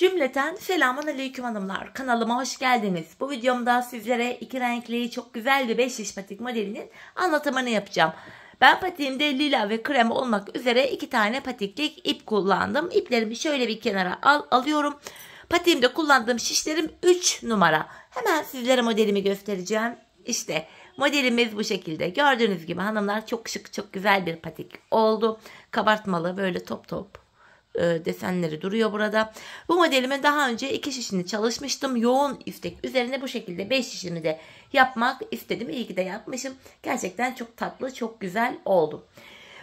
Cümleten selamun aleyküm hanımlar. Kanalıma hoş geldiniz. Bu videomda sizlere iki renkli çok güzel bir 5 diş patik modelinin anlatımını yapacağım. Ben patiğimde lila ve krem olmak üzere 2 tane patiklik ip kullandım. İplerimi şöyle bir kenara alıyorum. Patiğimde kullandığım şişlerim 3 numara. Hemen sizlere modelimi göstereceğim. İşte modelimiz bu şekilde. Gördüğünüz gibi hanımlar çok şık, çok güzel bir patik oldu. Kabartmalı böyle top top desenleri duruyor burada. Bu modelimin daha önce 2 şişini çalışmıştım. Yoğun istek üzerine bu şekilde 5 şişini de yapmak istedim. İyi ki de yapmışım. Gerçekten çok tatlı, çok güzel oldu.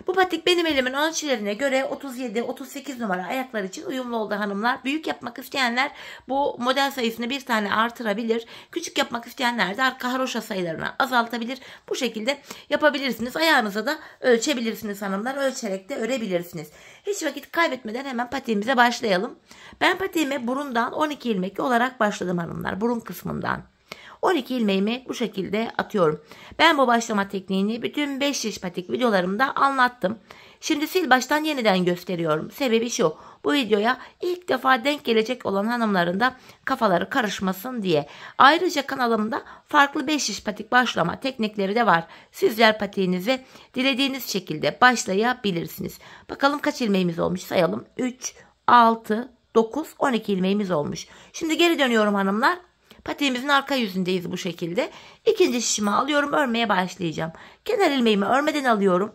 Bu patik benim elimin ölçülerine göre 37-38 numara ayaklar için uyumlu oldu hanımlar. Büyük yapmak isteyenler bu model sayısını bir tane artırabilir. Küçük yapmak isteyenler de arka haroşa sayılarını azaltabilir. Bu şekilde yapabilirsiniz. Ayağınıza da ölçebilirsiniz hanımlar. Ölçerek de örebilirsiniz. Hiç vakit kaybetmeden hemen patiğimize başlayalım. Ben patiğime burundan 12 ilmek olarak başladım hanımlar. Burun kısmından. 12 ilmeğimi bu şekilde atıyorum. Ben bu başlama tekniğini bütün 5 diş patik videolarımda anlattım. Şimdi sil baştan yeniden gösteriyorum. Sebebi şu. Bu videoya ilk defa denk gelecek olan hanımların da kafaları karışmasın diye. Ayrıca kanalımda farklı 5 diş patik başlama teknikleri de var. Sizler patiğinizi dilediğiniz şekilde başlayabilirsiniz. Bakalım kaç ilmeğimiz olmuş sayalım. 3, 6, 9, 12 ilmeğimiz olmuş. Şimdi geri dönüyorum hanımlar. Patiğimizin arka yüzündeyiz bu şekilde. İkinci şişimi alıyorum, örmeye başlayacağım. Kenar ilmeğimi örmeden alıyorum.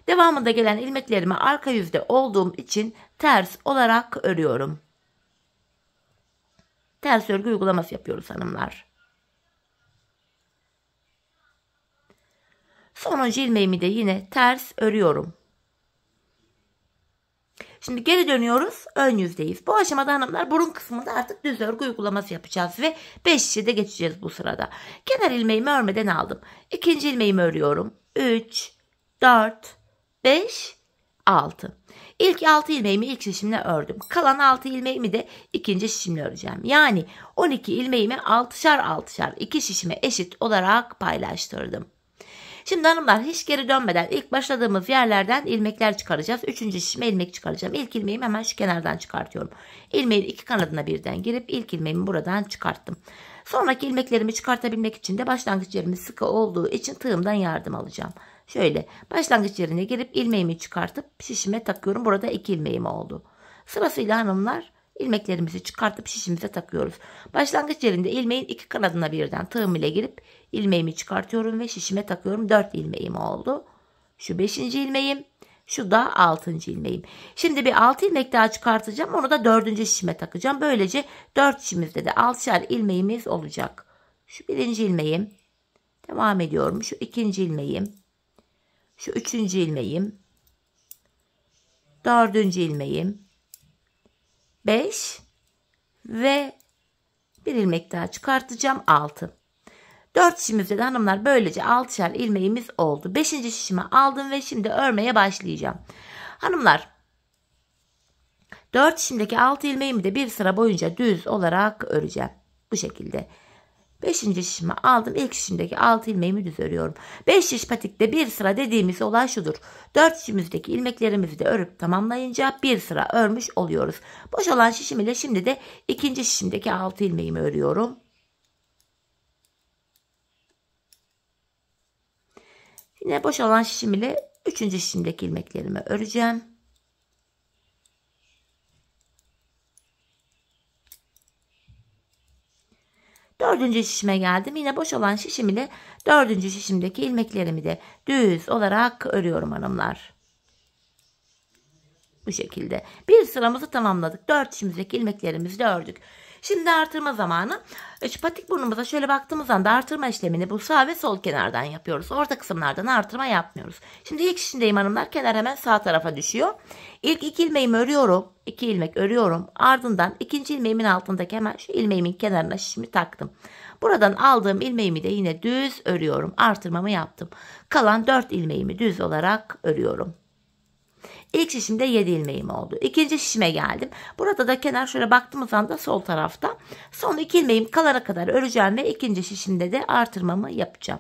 Devamında gelen ilmeklerimi arka yüzde olduğum için ters olarak örüyorum. Ters örgü uygulaması yapıyoruz hanımlar. Sonuncu ilmeğimi de yine ters örüyorum. Şimdi geri dönüyoruz. Ön yüzdeyiz. Bu aşamada hanımlar burun kısmında artık düz örgü uygulaması yapacağız ve 5 şişe de geçeceğiz bu sırada. Kenar ilmeğimi örmeden aldım. İkinci ilmeğimi örüyorum. 3, 4, 5, 6. İlk 6 ilmeğimi ilk şişimle ördüm. Kalan 6 ilmeğimi de ikinci şişimle öreceğim. Yani 12 ilmeğimi 6'şar 6'şar 2 şişime eşit olarak paylaştırdım. Şimdi hanımlar hiç geri dönmeden ilk başladığımız yerlerden ilmekler çıkaracağız. Üçüncü şişime ilmek çıkaracağım. İlk ilmeğimi hemen şu kenardan çıkartıyorum. İlmeğin iki kanadına birden girip ilk ilmeğimi buradan çıkarttım. Sonraki ilmeklerimi çıkartabilmek için de başlangıç yerimiz sıkı olduğu için tığımdan yardım alacağım. Şöyle başlangıç yerine girip ilmeğimi çıkartıp şişime takıyorum. Burada 2 ilmeğim oldu. Sırasıyla hanımlar ilmeklerimizi çıkartıp şişimize takıyoruz. Başlangıç yerinde ilmeğin iki kanadına birden tığım ile girip ilmeğimi çıkartıyorum ve şişime takıyorum. 4 ilmeğim oldu. Şu 5. ilmeğim, şu da 6. ilmeğim. Şimdi bir 6 ilmek daha çıkartacağım. Onu da 4. şişime takacağım. Böylece 4 şişimizde de 6'şar ilmeğimiz olacak. Şu 1. ilmeğim. Devam ediyorum. Şu 2. ilmeğim. Şu 3. ilmeğim. 4. ilmeğim. 5 ve bir ilmek daha çıkartacağım 6. 4 şişimizde de hanımlar böylece 6'şar ilmeğimiz oldu. 5. şişimi aldım ve şimdi örmeye başlayacağım. Hanımlar 4 şişimdeki 6 ilmeğimi de bir sıra boyunca düz olarak öreceğim. Bu şekilde. 5. şişimi aldım. İlk şişimdeki 6 ilmeğimi düz örüyorum. 5 şiş patikte bir sıra dediğimiz olay şudur. 4 şişimizdeki ilmeklerimizi de örüp tamamlayınca bir sıra örmüş oluyoruz. Boş olan şişim ile şimdi de ikinci şişimdeki 6 ilmeğimi örüyorum. Yine boş olan şişim ile 3. şişimdeki ilmeklerimi öreceğim. Dördüncü şişime geldim. Yine boş olan şişim ile 4. şişimdeki ilmeklerimi de düz olarak örüyorum hanımlar. Bu şekilde. Bir sıramızı tamamladık. 4 şişimizdeki ilmeklerimizi de ördük. Şimdi artırma zamanı. Şu patik burnumuza şöyle baktığımız anda artırma işlemini bu sağ ve sol kenardan yapıyoruz. Orta kısımlardan artırma yapmıyoruz. Şimdi ilk şişindeyim hanımlar. Kenar hemen sağ tarafa düşüyor. İlk 2 ilmeğimi örüyorum. 2 ilmek örüyorum. Ardından ikinci ilmeğimin altındaki hemen şu ilmeğimin kenarına şişimi taktım. Buradan aldığım ilmeğimi de yine düz örüyorum. Artırmamı yaptım. Kalan 4 ilmeğimi düz olarak örüyorum. İlk şişimde 7 ilmeğim oldu. İkinci şişime geldim. Burada da kenar şöyle baktığımız anda sol tarafta. Son 2 ilmeğim kalana kadar öreceğim ve ikinci şişimde de artırmamı yapacağım.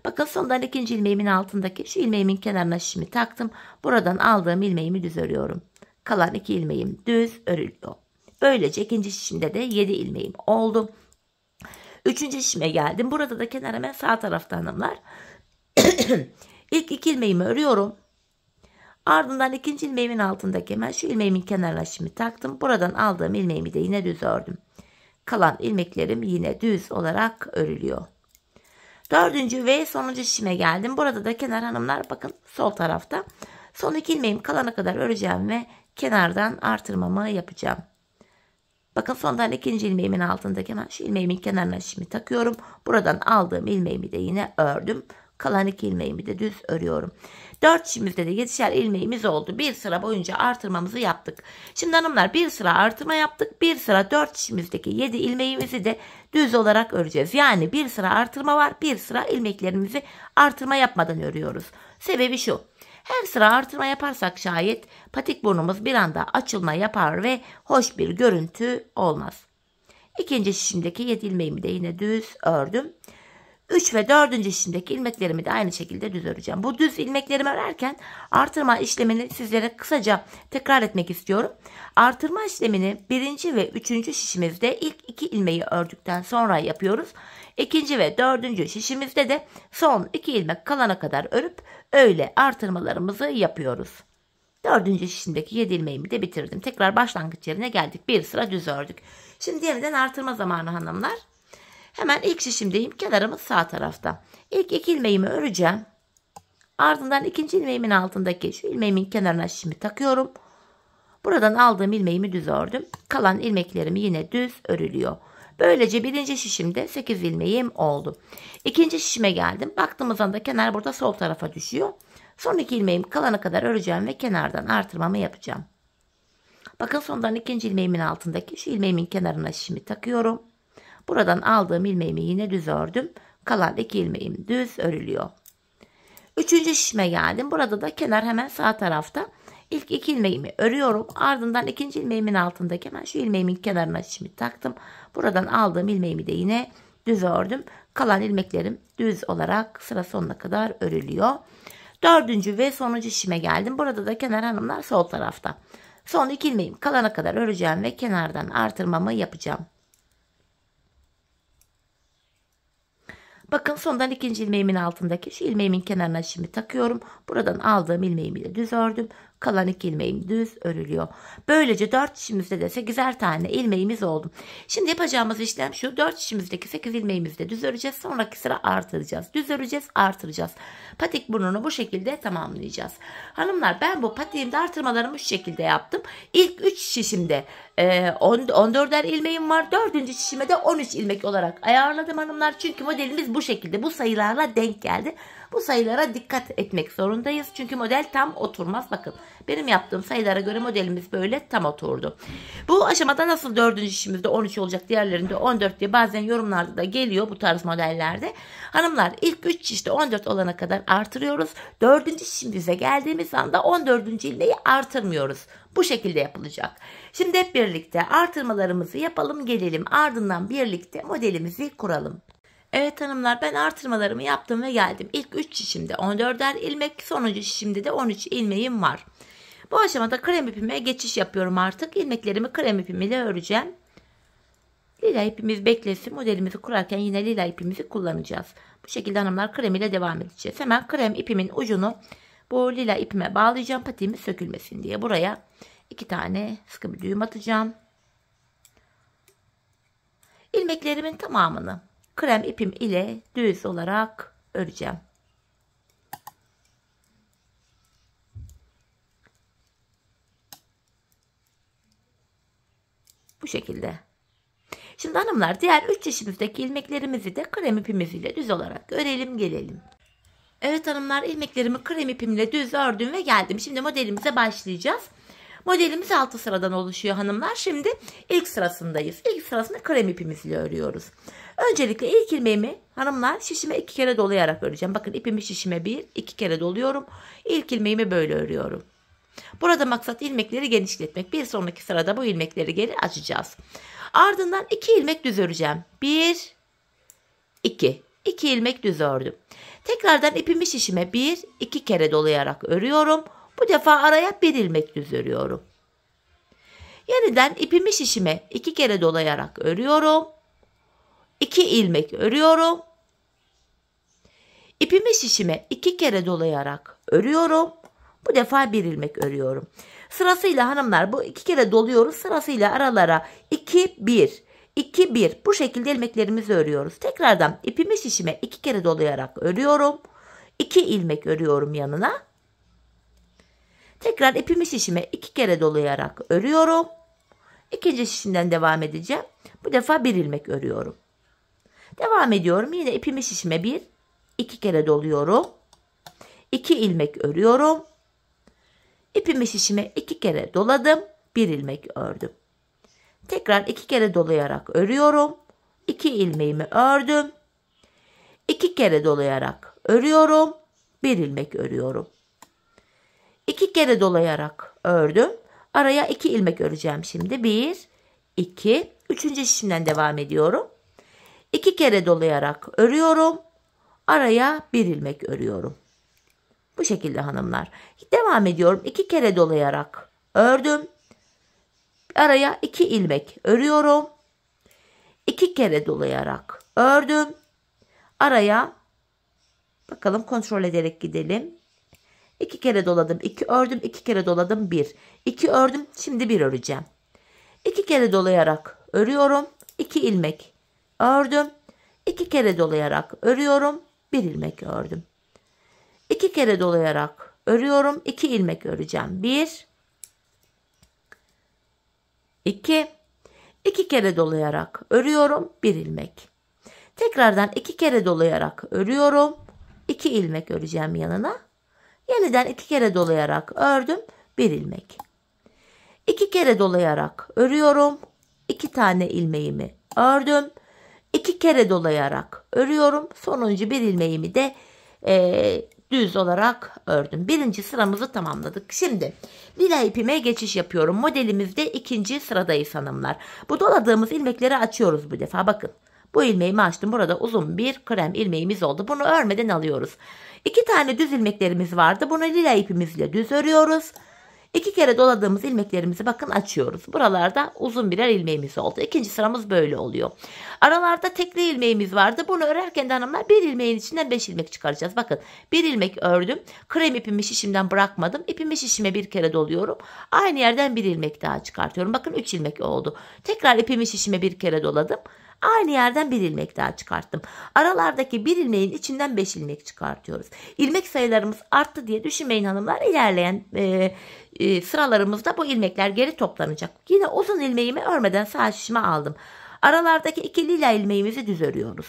Bakın sondan ikinci ilmeğimin altındaki şu ilmeğimin kenarına şişimi taktım. Buradan aldığım ilmeğimi düz örüyorum. Kalan 2 ilmeğim düz örülüyor. Böylece ikinci şişimde de 7 ilmeğim oldu. Üçüncü şişime geldim. Burada da kenar hemen sağ tarafta hanımlar. İlk 2 ilmeğimi örüyorum. Ardından ikinci ilmeğimin altındaki hemen şu ilmeğimin kenarına şimdi taktım. Buradan aldığım ilmeğimi de yine düz ördüm. Kalan ilmeklerim yine düz olarak örülüyor. Dördüncü ve sonuncu şişime geldim. Burada da kenar hanımlar bakın sol tarafta. Son 2 ilmeğim kalana kadar öreceğim ve kenardan artırmamı yapacağım. Bakın sondan ikinci ilmeğimin altındaki hemen şu ilmeğimin kenarına şimdi takıyorum. Buradan aldığım ilmeğimi de yine ördüm. Kalan 2 ilmeğimi de düz örüyorum. 4 şişimizde de 7'şer ilmeğimiz oldu. Bir sıra boyunca artırmamızı yaptık. Şimdi hanımlar bir sıra artırma yaptık. Bir sıra 4 şişimizdeki 7 ilmeğimizi de düz olarak öreceğiz. Yani bir sıra artırma var. Bir sıra ilmeklerimizi artırma yapmadan örüyoruz. Sebebi şu. Her sıra artırma yaparsak şayet patik burnumuz bir anda açılma yapar ve hoş bir görüntü olmaz. İkinci şişimdeki 7 ilmeğimi de yine düz ördüm. 3 ve 4. şişimdeki ilmeklerimi de aynı şekilde düz öreceğim. Bu düz ilmeklerimi örerken artırma işlemini sizlere kısaca tekrar etmek istiyorum. Artırma işlemini 1. ve 3. şişimizde ilk 2 ilmeği ördükten sonra yapıyoruz. 2. ve 4. şişimizde de son 2 ilmek kalana kadar örüp öyle artırmalarımızı yapıyoruz. 4. şişimdeki 7 ilmeğimi de bitirdim. Tekrar başlangıç yerine geldik. Bir sıra düz ördük. Şimdi yeniden artırma zamanı hanımlar. Hemen ilk şişimdeyim. Kenarımız sağ tarafta. İlk 2 ilmeğimi öreceğim. Ardından ikinci ilmeğimin altındaki şu ilmeğimin kenarına şişimi takıyorum. Buradan aldığım ilmeğimi düz ördüm. Kalan ilmeklerimi yine düz örülüyor. Böylece birinci şişimde 8 ilmeğim oldu. İkinci şişime geldim. Baktığımız anda kenar burada sol tarafa düşüyor. Son 2 ilmeğim kalana kadar öreceğim ve kenardan artırmamı yapacağım. Bakın sondan ikinci ilmeğimin altındaki şu ilmeğimin kenarına şişimi takıyorum. Buradan aldığım ilmeğimi yine düz ördüm. Kalan 2 ilmeğim düz örülüyor. Üçüncü şişime geldim. Burada da kenar hemen sağ tarafta. İlk 2 ilmeğimi örüyorum. Ardından ikinci ilmeğimin altındaki hemen şu ilmeğimin kenarına şişimi taktım. Buradan aldığım ilmeğimi de yine düz ördüm. Kalan ilmeklerim düz olarak sıra sonuna kadar örülüyor. Dördüncü ve sonuncu şişime geldim. Burada da kenar hanımlar sol tarafta. Son 2 ilmeğim kalana kadar öreceğim ve kenardan artırmamı yapacağım. Bakın sondan ikinci ilmeğimin altındaki şu ilmeğimin kenarına şimdi takıyorum. Buradan aldığım ilmeğimi de düz ördüm. Kalan 2 ilmeğim düz örülüyor. Böylece 4 şişimizde de 8'er tane ilmeğimiz oldu. Şimdi yapacağımız işlem şu. 4 şişimizdeki 8 ilmeğimizi de düz öreceğiz. Sonraki sıra artıracağız. Düz öreceğiz, artıracağız. Patik burnunu bu şekilde tamamlayacağız. Hanımlar ben bu patiğimde artırmalarımı şu şekilde yaptım. İlk 3 şişimde 14'er ilmeğim var. 4. şişime de 13 ilmek olarak ayarladım hanımlar. Çünkü modelimiz bu şekilde. Bu sayılarla denk geldi. Bu sayılara dikkat etmek zorundayız. Çünkü model tam oturmaz. Bakın benim yaptığım sayılara göre modelimiz böyle tam oturdu. Bu aşamada nasıl 4. şişimizde 13 olacak, diğerlerinde 14 diye bazen yorumlarda da geliyor bu tarz modellerde. Hanımlar ilk 3 şişte 14 olana kadar artırıyoruz. 4. şişimize geldiğimiz anda 14. ilmeği artırmıyoruz. Bu şekilde yapılacak. Şimdi hep birlikte artırmalarımızı yapalım gelelim. Ardından birlikte modelimizi kuralım. Evet hanımlar ben artırmalarımı yaptım ve geldim. İlk 3 şişimde 14'er ilmek, sonuncu şişimde de 13 ilmeğim var. Bu aşamada krem ipime geçiş yapıyorum artık. İlmeklerimi krem ipim ile öreceğim. Lila ipimiz beklesin. Modelimizi kurarken yine lila ipimizi kullanacağız. Bu şekilde hanımlar krem ile devam edeceğiz. Hemen krem ipimin ucunu bu lila ipime bağlayacağım. Patiğimiz sökülmesin diye. Buraya 2 tane sıkı bir düğüm atacağım. İlmeklerimin tamamını krem ipim ile düz olarak öreceğim. Bu şekilde. Şimdi hanımlar diğer 3 şişimizdeki ilmeklerimizi de krem ipimiz ile düz olarak örelim gelelim. Evet hanımlar ilmeklerimi krem ipimle düz ördüm ve geldim. Şimdi modelimize başlayacağız. Modelimiz 6 sıradan oluşuyor hanımlar. Şimdi ilk sırasındayız. İlk sırasını krem ipimizle örüyoruz. Öncelikle ilk ilmeğimi hanımlar şişime 2 kere dolayarak öreceğim. Bakın ipimi şişime 1-2 kere doluyorum. İlk ilmeğimi böyle örüyorum. Burada maksat ilmekleri genişletmek. Bir sonraki sırada bu ilmekleri geri açacağız. Ardından 2 ilmek düz öreceğim. 1, 2. 2 ilmek düz ördüm. Tekrardan ipimi şişime 1-2 kere dolayarak örüyorum. Bu defa araya 1 ilmek düz örüyorum. Yeniden ipimi şişime 2 kere dolayarak örüyorum. 2 ilmek örüyorum. İpimi şişime 2 kere dolayarak örüyorum. Bu defa 1 ilmek örüyorum. Sırasıyla hanımlar bu 2 kere doluyoruz. Sırasıyla aralara 2 1 2 1 bu şekilde ilmeklerimizi örüyoruz. Tekrardan ipimi şişime 2 kere dolayarak örüyorum. 2 ilmek örüyorum yanına. Tekrar ipimi şişime 2 kere dolayarak örüyorum. İkinci şişimden devam edeceğim. Bu defa 1 ilmek örüyorum. Devam ediyorum. Yine ipimi şişime 2 kere doluyorum. 2 ilmek örüyorum. İpimi şişime 2 kere doladım. 1 ilmek ördüm. Tekrar 2 kere dolayarak örüyorum. 2 ilmeğimi ördüm. 2 kere dolayarak örüyorum. 1 ilmek örüyorum. 2 kere dolayarak ördüm. Araya 2 ilmek öreceğim şimdi. 1, 2. Üçüncü şişimden devam ediyorum. 2 kere dolayarak örüyorum. Araya 1 ilmek örüyorum. Bu şekilde hanımlar. Devam ediyorum. 2 kere dolayarak ördüm. Araya 2 ilmek örüyorum. 2 kere dolayarak ördüm. Araya bakalım kontrol ederek gidelim. 2 kere doladım. 2 ördüm. 2 kere doladım. 1. 2 ördüm. Şimdi 1 öreceğim. 2 kere dolayarak örüyorum. 2 ilmek ördüm. 2 kere dolayarak örüyorum. 1 ilmek ördüm. 2 kere dolayarak örüyorum. 2 ilmek öreceğim. 1 2 2 kere dolayarak örüyorum. 1 ilmek. Tekrardan 2 kere dolayarak örüyorum. 2 ilmek öreceğim yanına. Yeniden 2 kere dolayarak ördüm. 1 ilmek. 2 kere dolayarak örüyorum. 2 tane ilmeğimi ördüm. 2 kere dolayarak örüyorum. Sonuncu 1 ilmeğimi de düz olarak ördüm. Birinci sıramızı tamamladık. Şimdi lila ipime geçiş yapıyorum. Modelimizde ikinci sıradayız hanımlar. Bu doladığımız ilmekleri açıyoruz bu defa. Bakın bu ilmeğimi açtım. Burada uzun bir krem ilmeğimiz oldu. Bunu örmeden alıyoruz. 2 tane düz ilmeklerimiz vardı. Bunu lila ipimizle düz örüyoruz. 2 kere doladığımız ilmeklerimizi bakın açıyoruz. Buralarda uzun birer ilmeğimiz oldu. İkinci sıramız böyle oluyor. Aralarda tekli ilmeğimiz vardı. Bunu örerken de hanımlar bir ilmeğin içinden 5 ilmek çıkaracağız. Bakın bir ilmek ördüm. Krem ipimi şişimden bırakmadım. İpimi şişime bir kere doluyorum. Aynı yerden bir ilmek daha çıkartıyorum. Bakın 3 ilmek oldu. Tekrar ipimi şişime bir kere doladım. Aynı yerden bir ilmek daha çıkarttım. Aralardaki bir ilmeğin içinden 5 ilmek çıkartıyoruz. İlmek sayılarımız arttı diye düşünmeyin hanımlar. İlerleyen sıralarımızda bu ilmekler geri toplanacak. Yine uzun ilmeğimi örmeden sağ şişime aldım. Aralardaki 2 lila ilmeğimizi düz örüyoruz.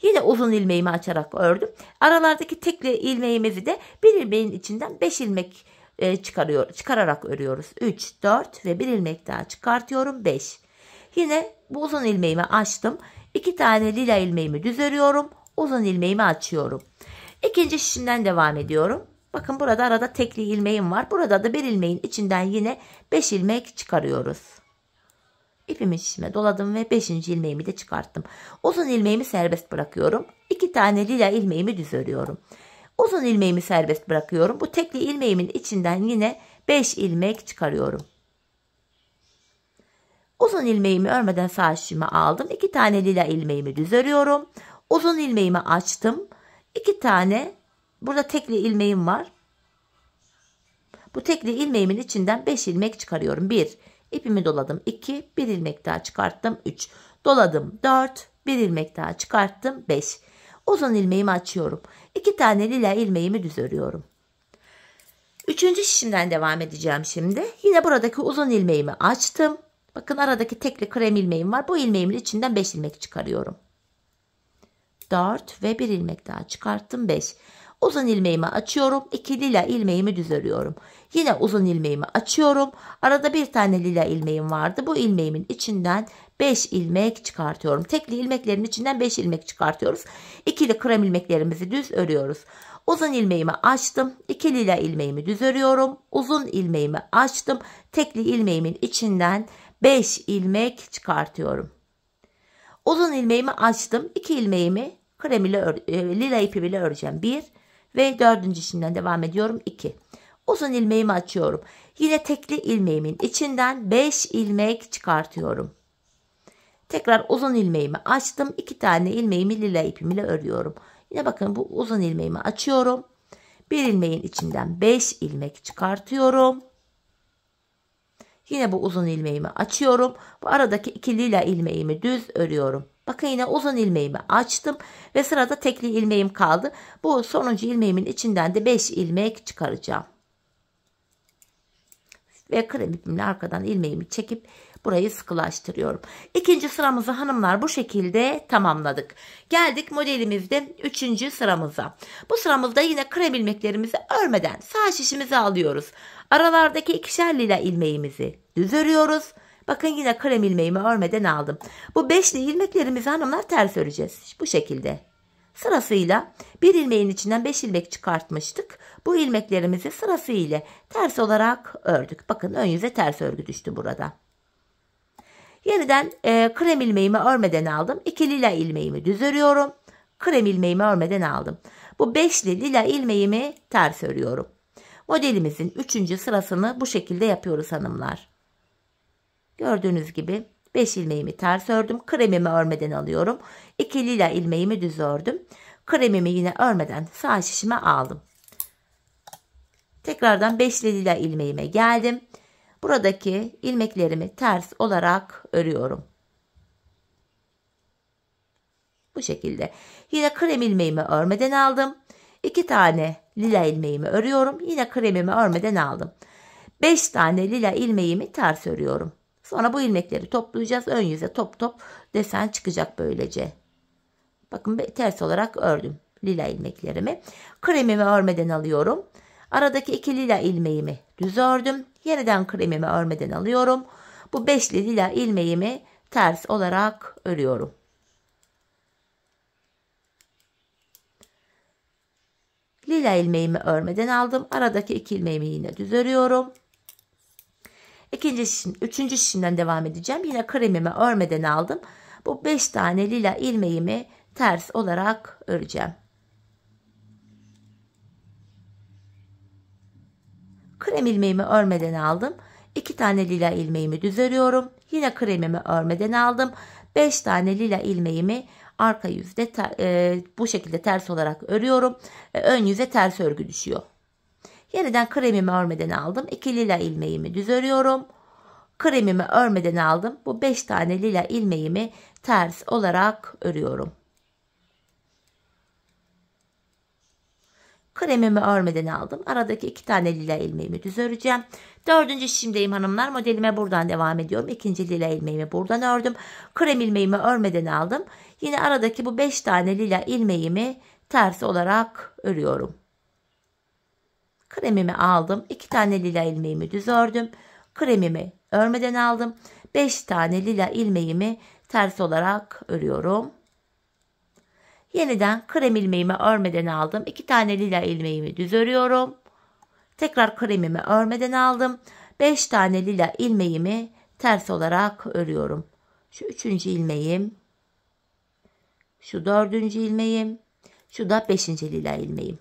Yine uzun ilmeğimi açarak ördüm. Aralardaki tekli ilmeğimizi de bir ilmeğin içinden 5 ilmek çıkararak örüyoruz. 3, 4 ve bir ilmek daha çıkartıyorum. 5. Yine bu uzun ilmeğimi açtım. 2 tane lila ilmeğimi düz örüyorum. Uzun ilmeğimi açıyorum. İkinci şişimden devam ediyorum. Bakın burada arada tekli ilmeğim var. Burada da bir ilmeğin içinden yine 5 ilmek çıkarıyoruz. İpimi şişime doladım ve 5. ilmeğimi de çıkarttım. Uzun ilmeğimi serbest bırakıyorum. 2 tane lila ilmeğimi düz örüyorum. Uzun ilmeğimi serbest bırakıyorum. Bu tekli ilmeğimin içinden yine 5 ilmek çıkarıyorum. Uzun ilmeğimi örmeden sağ şişime aldım. 2 tane lila ilmeğimi düz örüyorum. Uzun ilmeğimi açtım. 2 tane burada tekli ilmeğim var. Bu tekli ilmeğimin içinden 5 ilmek çıkarıyorum. 1 ipimi doladım. 2 bir ilmek daha çıkarttım. 3 doladım. 4 bir ilmek daha çıkarttım. 5 uzun ilmeğimi açıyorum. 2 tane lila ilmeğimi düz örüyorum. Üçüncü şişimden devam edeceğim şimdi. Yine buradaki uzun ilmeğimi açtım. Bakın aradaki tekli krem ilmeğim var. Bu ilmeğimin içinden 5 ilmek çıkarıyorum. 4 ve bir ilmek daha çıkarttım. 5. Uzun ilmeğimi açıyorum. 2 lila ilmeğimi düz örüyorum. Yine uzun ilmeğimi açıyorum. Arada bir tane lila ilmeğim vardı. Bu ilmeğimin içinden 5 ilmek çıkartıyorum. Tekli ilmeklerin içinden 5 ilmek çıkartıyoruz. İkili krem ilmeklerimizi düz örüyoruz. Uzun ilmeğimi açtım. 2 lila ilmeğimi düz örüyorum. Uzun ilmeğimi açtım. Tekli ilmeğimin içinden 5 ilmek çıkartıyorum. Uzun ilmeğimi açtım. 2 ilmeğimi krem ile lila ipim ile öreceğim. 1 ve 4. işimden devam ediyorum. 2. Uzun ilmeğimi açıyorum. Yine tekli ilmeğimin içinden 5 ilmek çıkartıyorum. Tekrar uzun ilmeğimi açtım. 2 tane ilmeğimi lila ipimle örüyorum. Yine bakın bu uzun ilmeğimi açıyorum. Bir ilmeğin içinden 5 ilmek çıkartıyorum. Yine bu uzun ilmeğimi açıyorum. Bu aradaki 2 lila ilmeğimi düz örüyorum. Bakın yine uzun ilmeğimi açtım ve sırada tekli ilmeğim kaldı. Bu sonuncu ilmeğimin içinden de 5 ilmek çıkaracağım. Ve krem ipimle arkadan ilmeğimi çekip burayı sıkılaştırıyorum. İkinci sıramızı hanımlar bu şekilde tamamladık. Geldik modelimizde 3. sıramıza. Bu sıramızda yine krem ilmeklerimizi örmeden sağ şişimizi alıyoruz. Aralardaki 2'şer lila ilmeğimizi düz örüyoruz. Bakın yine krem ilmeğimi örmeden aldım. Bu 5'li ilmeklerimizi hanımlar ters öreceğiz. Bu şekilde. Sırasıyla bir ilmeğin içinden 5 ilmek çıkartmıştık. Bu ilmeklerimizi sırasıyla ters olarak ördük. Bakın ön yüze ters örgü düştü burada. Yeniden krem ilmeğimi örmeden aldım. 2 lila ilmeğimi düz örüyorum. Krem ilmeğimi örmeden aldım. Bu 5'li lila ilmeğimi ters örüyorum. Modelimizin 3. sırasını bu şekilde yapıyoruz hanımlar. Gördüğünüz gibi 5 ilmeğimi ters ördüm. Kremimi örmeden alıyorum. 2 lila ilmeğimi düz ördüm. Kremimi yine örmeden sağ şişime aldım. Tekrardan 5'li lila ilmeğime geldim. Buradaki ilmeklerimi ters olarak örüyorum. Bu şekilde. Yine krem ilmeğimi örmeden aldım. 2 tane lila ilmeğimi örüyorum. Yine kremimi örmeden aldım. 5 tane lila ilmeğimi ters örüyorum. Sonra bu ilmekleri toplayacağız. Ön yüze top top desen çıkacak böylece. Bakın ters olarak ördüm lila ilmeklerimi. Kremimi örmeden alıyorum. Aradaki 2 lila ilmeğimi düz ördüm. Yeniden kremimi örmeden alıyorum. Bu 5'li lila ilmeğimi ters olarak örüyorum. Lila ilmeğimi örmeden aldım. Aradaki 2 ilmeğimi yine düz örüyorum. Üçüncü şişimden devam edeceğim. Yine kremimi örmeden aldım. Bu 5 tane lila ilmeğimi ters olarak öreceğim. Krem ilmeğimi örmeden aldım. 2 tane lila ilmeğimi düz örüyorum. Yine kremimi örmeden aldım. 5 tane lila ilmeğimi arka yüzde bu şekilde ters olarak örüyorum. Ön yüze ters örgü düşüyor. Yeniden kremimi örmeden aldım. 2 lila ilmeğimi düz örüyorum. Kremimi örmeden aldım. Bu 5 tane lila ilmeğimi ters olarak örüyorum. Kremimi örmeden aldım. Aradaki 2 tane lila ilmeğimi düz öreceğim. 4. şişimdeyim hanımlar. Modelime buradan devam ediyorum. 2. lila ilmeğimi buradan ördüm. Krem ilmeğimi örmeden aldım. Yine aradaki bu 5 tane lila ilmeğimi ters olarak örüyorum. Kremimi aldım. 2 tane lila ilmeğimi düz ördüm. Kremimi örmeden aldım. 5 tane lila ilmeğimi ters olarak örüyorum. Yeniden krem ilmeğimi örmeden aldım. 2 tane lila ilmeğimi düz örüyorum. Tekrar kremimi örmeden aldım. 5 tane lila ilmeğimi ters olarak örüyorum. Şu 3. ilmeğim. Şu 4. ilmeğim. Şu da 5. lila ilmeğim.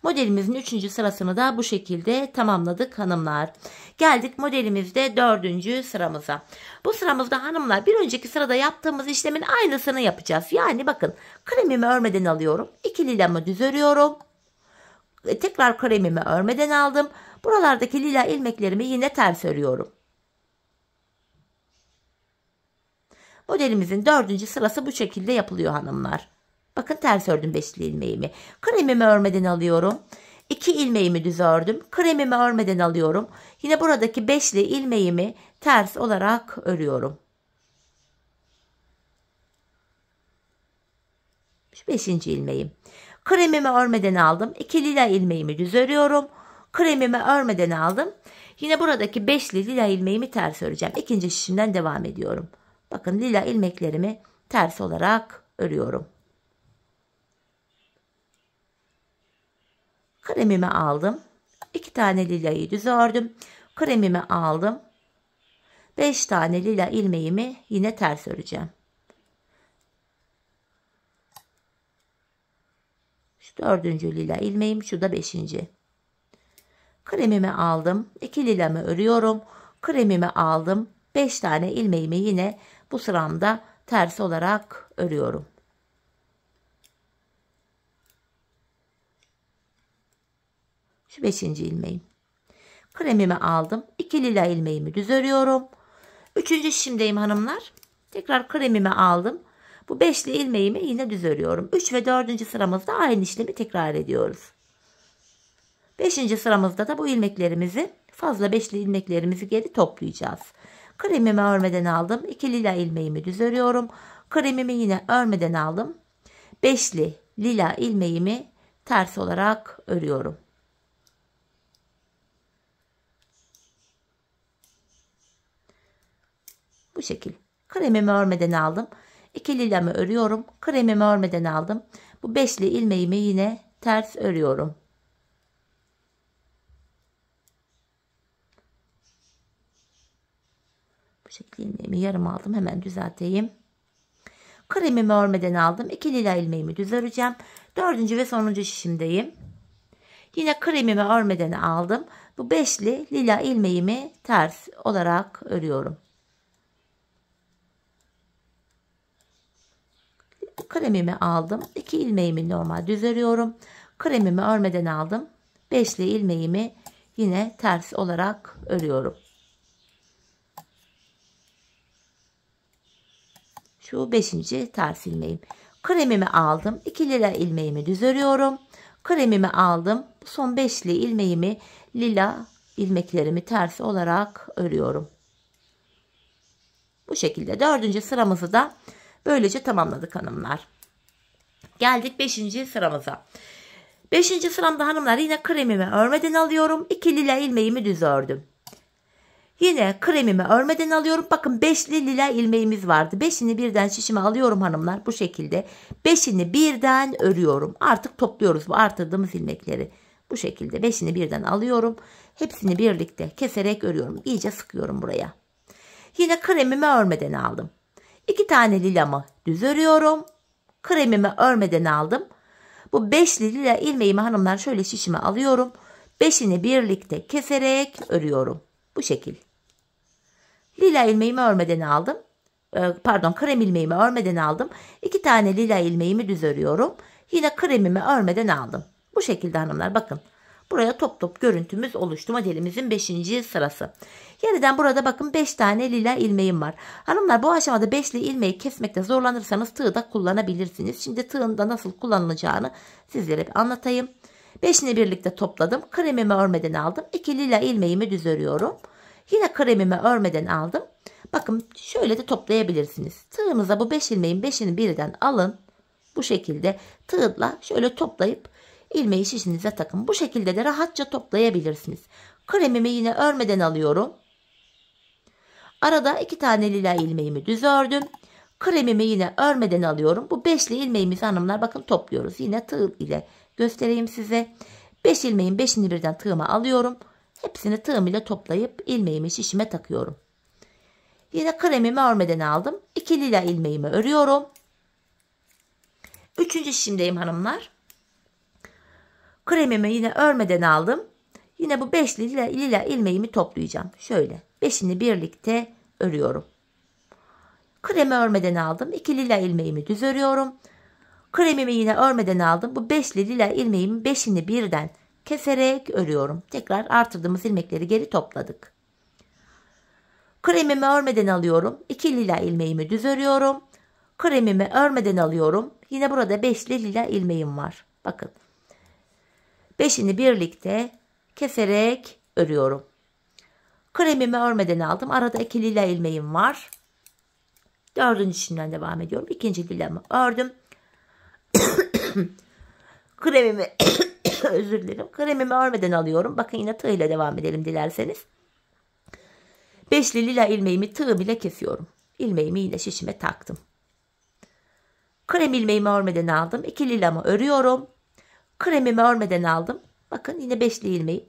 Modelimizin 3. sırasını da bu şekilde tamamladık hanımlar. Geldik modelimizde 4. sıramıza. Bu sıramızda hanımlar bir önceki sırada yaptığımız işlemin aynısını yapacağız. Yani bakın kremimi örmeden alıyorum. 2 lilamı düz örüyorum. Tekrar kremimi örmeden aldım. Buralardaki lila ilmeklerimi yine ters örüyorum. Modelimizin 4. sırası bu şekilde yapılıyor hanımlar. Bakın ters ördüm 5'li ilmeğimi. Kremimi örmeden alıyorum. 2 ilmeğimi düz ördüm. Kremimi örmeden alıyorum. Yine buradaki 5'li ilmeğimi ters olarak örüyorum. Şu 5. ilmeğim. Kremimi örmeden aldım. 2 lila ilmeğimi düz örüyorum. Kremimi örmeden aldım. Yine buradaki 5'li lila ilmeğimi ters öreceğim. 2. şişimden devam ediyorum. Bakın lila ilmeklerimi ters olarak örüyorum. Kremimi aldım. 2 tane lilayı düz ördüm. Kremimi aldım. 5 tane lila ilmeğimi yine ters öreceğim. Şu 4. lila ilmeğim, şu da 5. Kremimi aldım. 2 lilamı örüyorum. Kremimi aldım. 5 tane ilmeğimi yine bu sıramda ters olarak örüyorum. Şu 5. ilmeğim. Kremimi aldım. 2 lila ilmeğimi düz örüyorum. 3. şişimdeyim hanımlar. Tekrar kremimi aldım. Bu 5'li ilmeğimi yine düz örüyorum. 3 ve 4. sıramızda aynı işlemi tekrar ediyoruz. 5. sıramızda da bu ilmeklerimizi, fazla 5'li ilmeklerimizi geri toplayacağız. Kremimi örmeden aldım. 2 lila ilmeğimi düz örüyorum. Kremimi yine örmeden aldım. 5'li lila ilmeğimi ters olarak örüyorum. Bu şekil. Kremimi örmeden aldım. 2 lilamı örüyorum. Kremimi örmeden aldım. Bu 5'li ilmeğimi yine ters örüyorum. Bu şekilde ilmeğimi yarım aldım. Hemen düzelteyim. Kremimi örmeden aldım. 2 lila ilmeğimi düz öreceğim. 4. ve sonuncu şişimdeyim. Yine kremimi örmeden aldım. Bu 5'li lila ilmeğimi ters olarak örüyorum. Kremimi aldım. 2 ilmeğimi normal düz örüyorum. Kremimi örmeden aldım. 5'li ilmeğimi yine ters olarak örüyorum. Şu 5. ters ilmeğim. Kremimi aldım. 2 lila ilmeğimi düz örüyorum. Kremimi aldım. Son 5'li ilmeğimi, lila ilmeklerimi ters olarak örüyorum. Bu şekilde 4. sıramızı da böylece tamamladık hanımlar. Geldik 5. sıramıza. 5. sıramda hanımlar yine kremimi örmeden alıyorum. 2 lila ilmeğimi düz ördüm. Yine kremimi örmeden alıyorum. Bakın 5'li lila ilmeğimiz vardı. 5'ini birden şişime alıyorum hanımlar. Bu şekilde 5'ini birden örüyorum. Artık topluyoruz bu artırdığımız ilmekleri. Bu şekilde 5'ini birden alıyorum. Hepsini birlikte keserek örüyorum. İyice sıkıyorum buraya. Yine kremimi örmeden aldım. 2 tane lilamı düz örüyorum. Kremimi örmeden aldım. Bu 5'li lila ilmeğimi hanımlar şöyle şişime alıyorum. 5'ini birlikte keserek örüyorum. Bu şekil. Lila ilmeğimi örmeden aldım. Krem ilmeğimi örmeden aldım. 2 tane lila ilmeğimi düz örüyorum. Yine kremimi örmeden aldım. Bu şekilde hanımlar bakın. Buraya top top görüntümüz oluştu. Modelimizin 5. sırası. Yeniden burada bakın 5 tane lila ilmeğim var. Hanımlar bu aşamada 5'li ilmeği kesmekte zorlanırsanız tığ da kullanabilirsiniz. Şimdi tığın da nasıl kullanılacağını sizlere bir anlatayım. 5'ini birlikte topladım. Kremimi örmeden aldım. 2 lila ilmeğimi düz örüyorum. Yine kremimi örmeden aldım. Bakın şöyle de toplayabilirsiniz. Tığınıza bu 5 ilmeğin 5'ini birden alın. Bu şekilde tığla şöyle toplayıp ilmeği şişinize takın. Bu şekilde de rahatça toplayabilirsiniz. Kremimi yine örmeden alıyorum. Arada 2 tane lila ilmeğimi düz ördüm. Kremimi yine örmeden alıyorum. Bu 5'li ilmeğimizi hanımlar bakın topluyoruz. Yine tığ ile göstereyim size. 5 ilmeğin 5'ini birden tığıma alıyorum. Hepsini tığım ile toplayıp ilmeğimi şişime takıyorum. Yine kremimi örmeden aldım. 2 lila ilmeğimi örüyorum. 3. şişimdeyim hanımlar. Kremimi yine örmeden aldım. Yine bu 5'li lila ilmeğimi toplayacağım. Şöyle 5'ini birlikte örüyorum. Kremi örmeden aldım. 2 lila ilmeğimi düz örüyorum. Kremimi yine örmeden aldım. Bu 5'li lila ilmeğimin 5'ini birden keserek örüyorum. Tekrar artırdığımız ilmekleri geri topladık. Kremimi örmeden alıyorum. 2 lila ilmeğimi düz örüyorum. Kremimi örmeden alıyorum. Yine burada 5'li lila ilmeğim var. Bakın. 5'ini birlikte keserek örüyorum. Kremimi örmeden aldım. Arada 2 lila ilmeğim var. 4. şişimden devam ediyorum. 2. lilamı ördüm. Kremimi özür dilerim. Kremimi örmeden alıyorum. Bakın yine tığ ile devam edelim dilerseniz. 5'li lila ilmeğimi tığım ile kesiyorum. İlmeğimi yine şişime taktım. Krem ilmeğimi örmeden aldım. 2 lilamı örüyorum. Kremimi örmeden aldım. Bakın yine 5'li ilmeğim.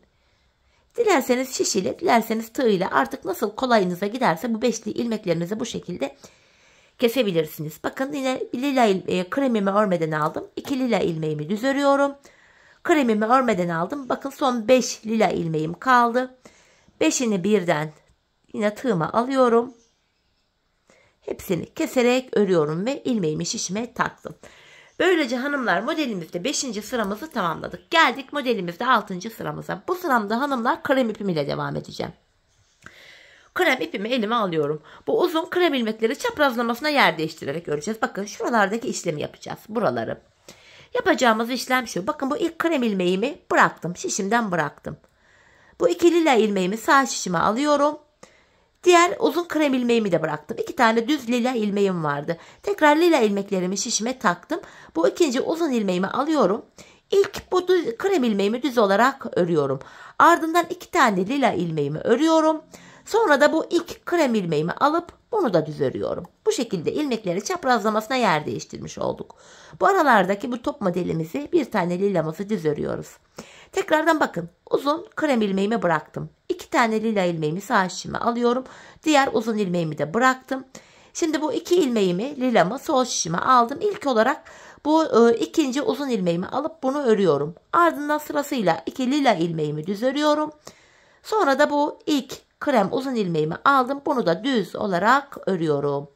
Dilerseniz şiş ile, dilerseniz tığ ile artık nasıl kolayınıza giderse bu 5'li ilmeklerinizi bu şekilde kesebilirsiniz. Bakın yine lila kremimi örmeden aldım. 2 lila ilmeğimi düz örüyorum. kremimi örmeden aldım. Bakın son 5 lila ilmeğim kaldı. 5'ini birden yine tığıma alıyorum. Hepsini keserek örüyorum ve ilmeğimi şişime taktım. Böylece hanımlar modelimizde 5. sıramızı tamamladık. Geldik modelimizde 6. sıramıza. Bu sıramda hanımlar krem ipim ile devam edeceğim. Krem ipimi elime alıyorum. Bu uzun krem ilmekleri çaprazlamasına yer değiştirerek öreceğiz. Bakın şuralardaki işlemi yapacağız. Buraları. Yapacağımız işlem şu. Bakın bu ilk krem ilmeğimi bıraktım. Şişimden bıraktım. Bu 2 lila ilmeğimi sağ şişime alıyorum. Diğer uzun krem ilmeğimi de bıraktım. 2 tane düz lila ilmeğim vardı. Tekrar lila ilmeklerimi şişime taktım. Bu ikinci uzun ilmeğimi alıyorum. İlk bu krem ilmeğimi düz olarak örüyorum. Ardından 2 tane lila ilmeğimi örüyorum. Sonra da bu ilk krem ilmeğimi alıp bunu da düz örüyorum. Bu şekilde ilmekleri çaprazlamasına yer değiştirmiş olduk. Bu aralardaki bu top modelimizi bir tane lilamızı düz örüyoruz. Tekrardan bakın uzun krem ilmeğimi bıraktım. 2 tane lila ilmeğimi sağ şişime alıyorum. Diğer uzun ilmeğimi de bıraktım. Şimdi bu 2 ilmeğimi lilamı sol şişime aldım. İlk olarak bu ikinci uzun ilmeğimi alıp bunu örüyorum. Ardından sırasıyla 2 lila ilmeğimi düz örüyorum. Sonra da bu ilk krem uzun ilmeğimi aldım. Bunu da düz olarak örüyorum.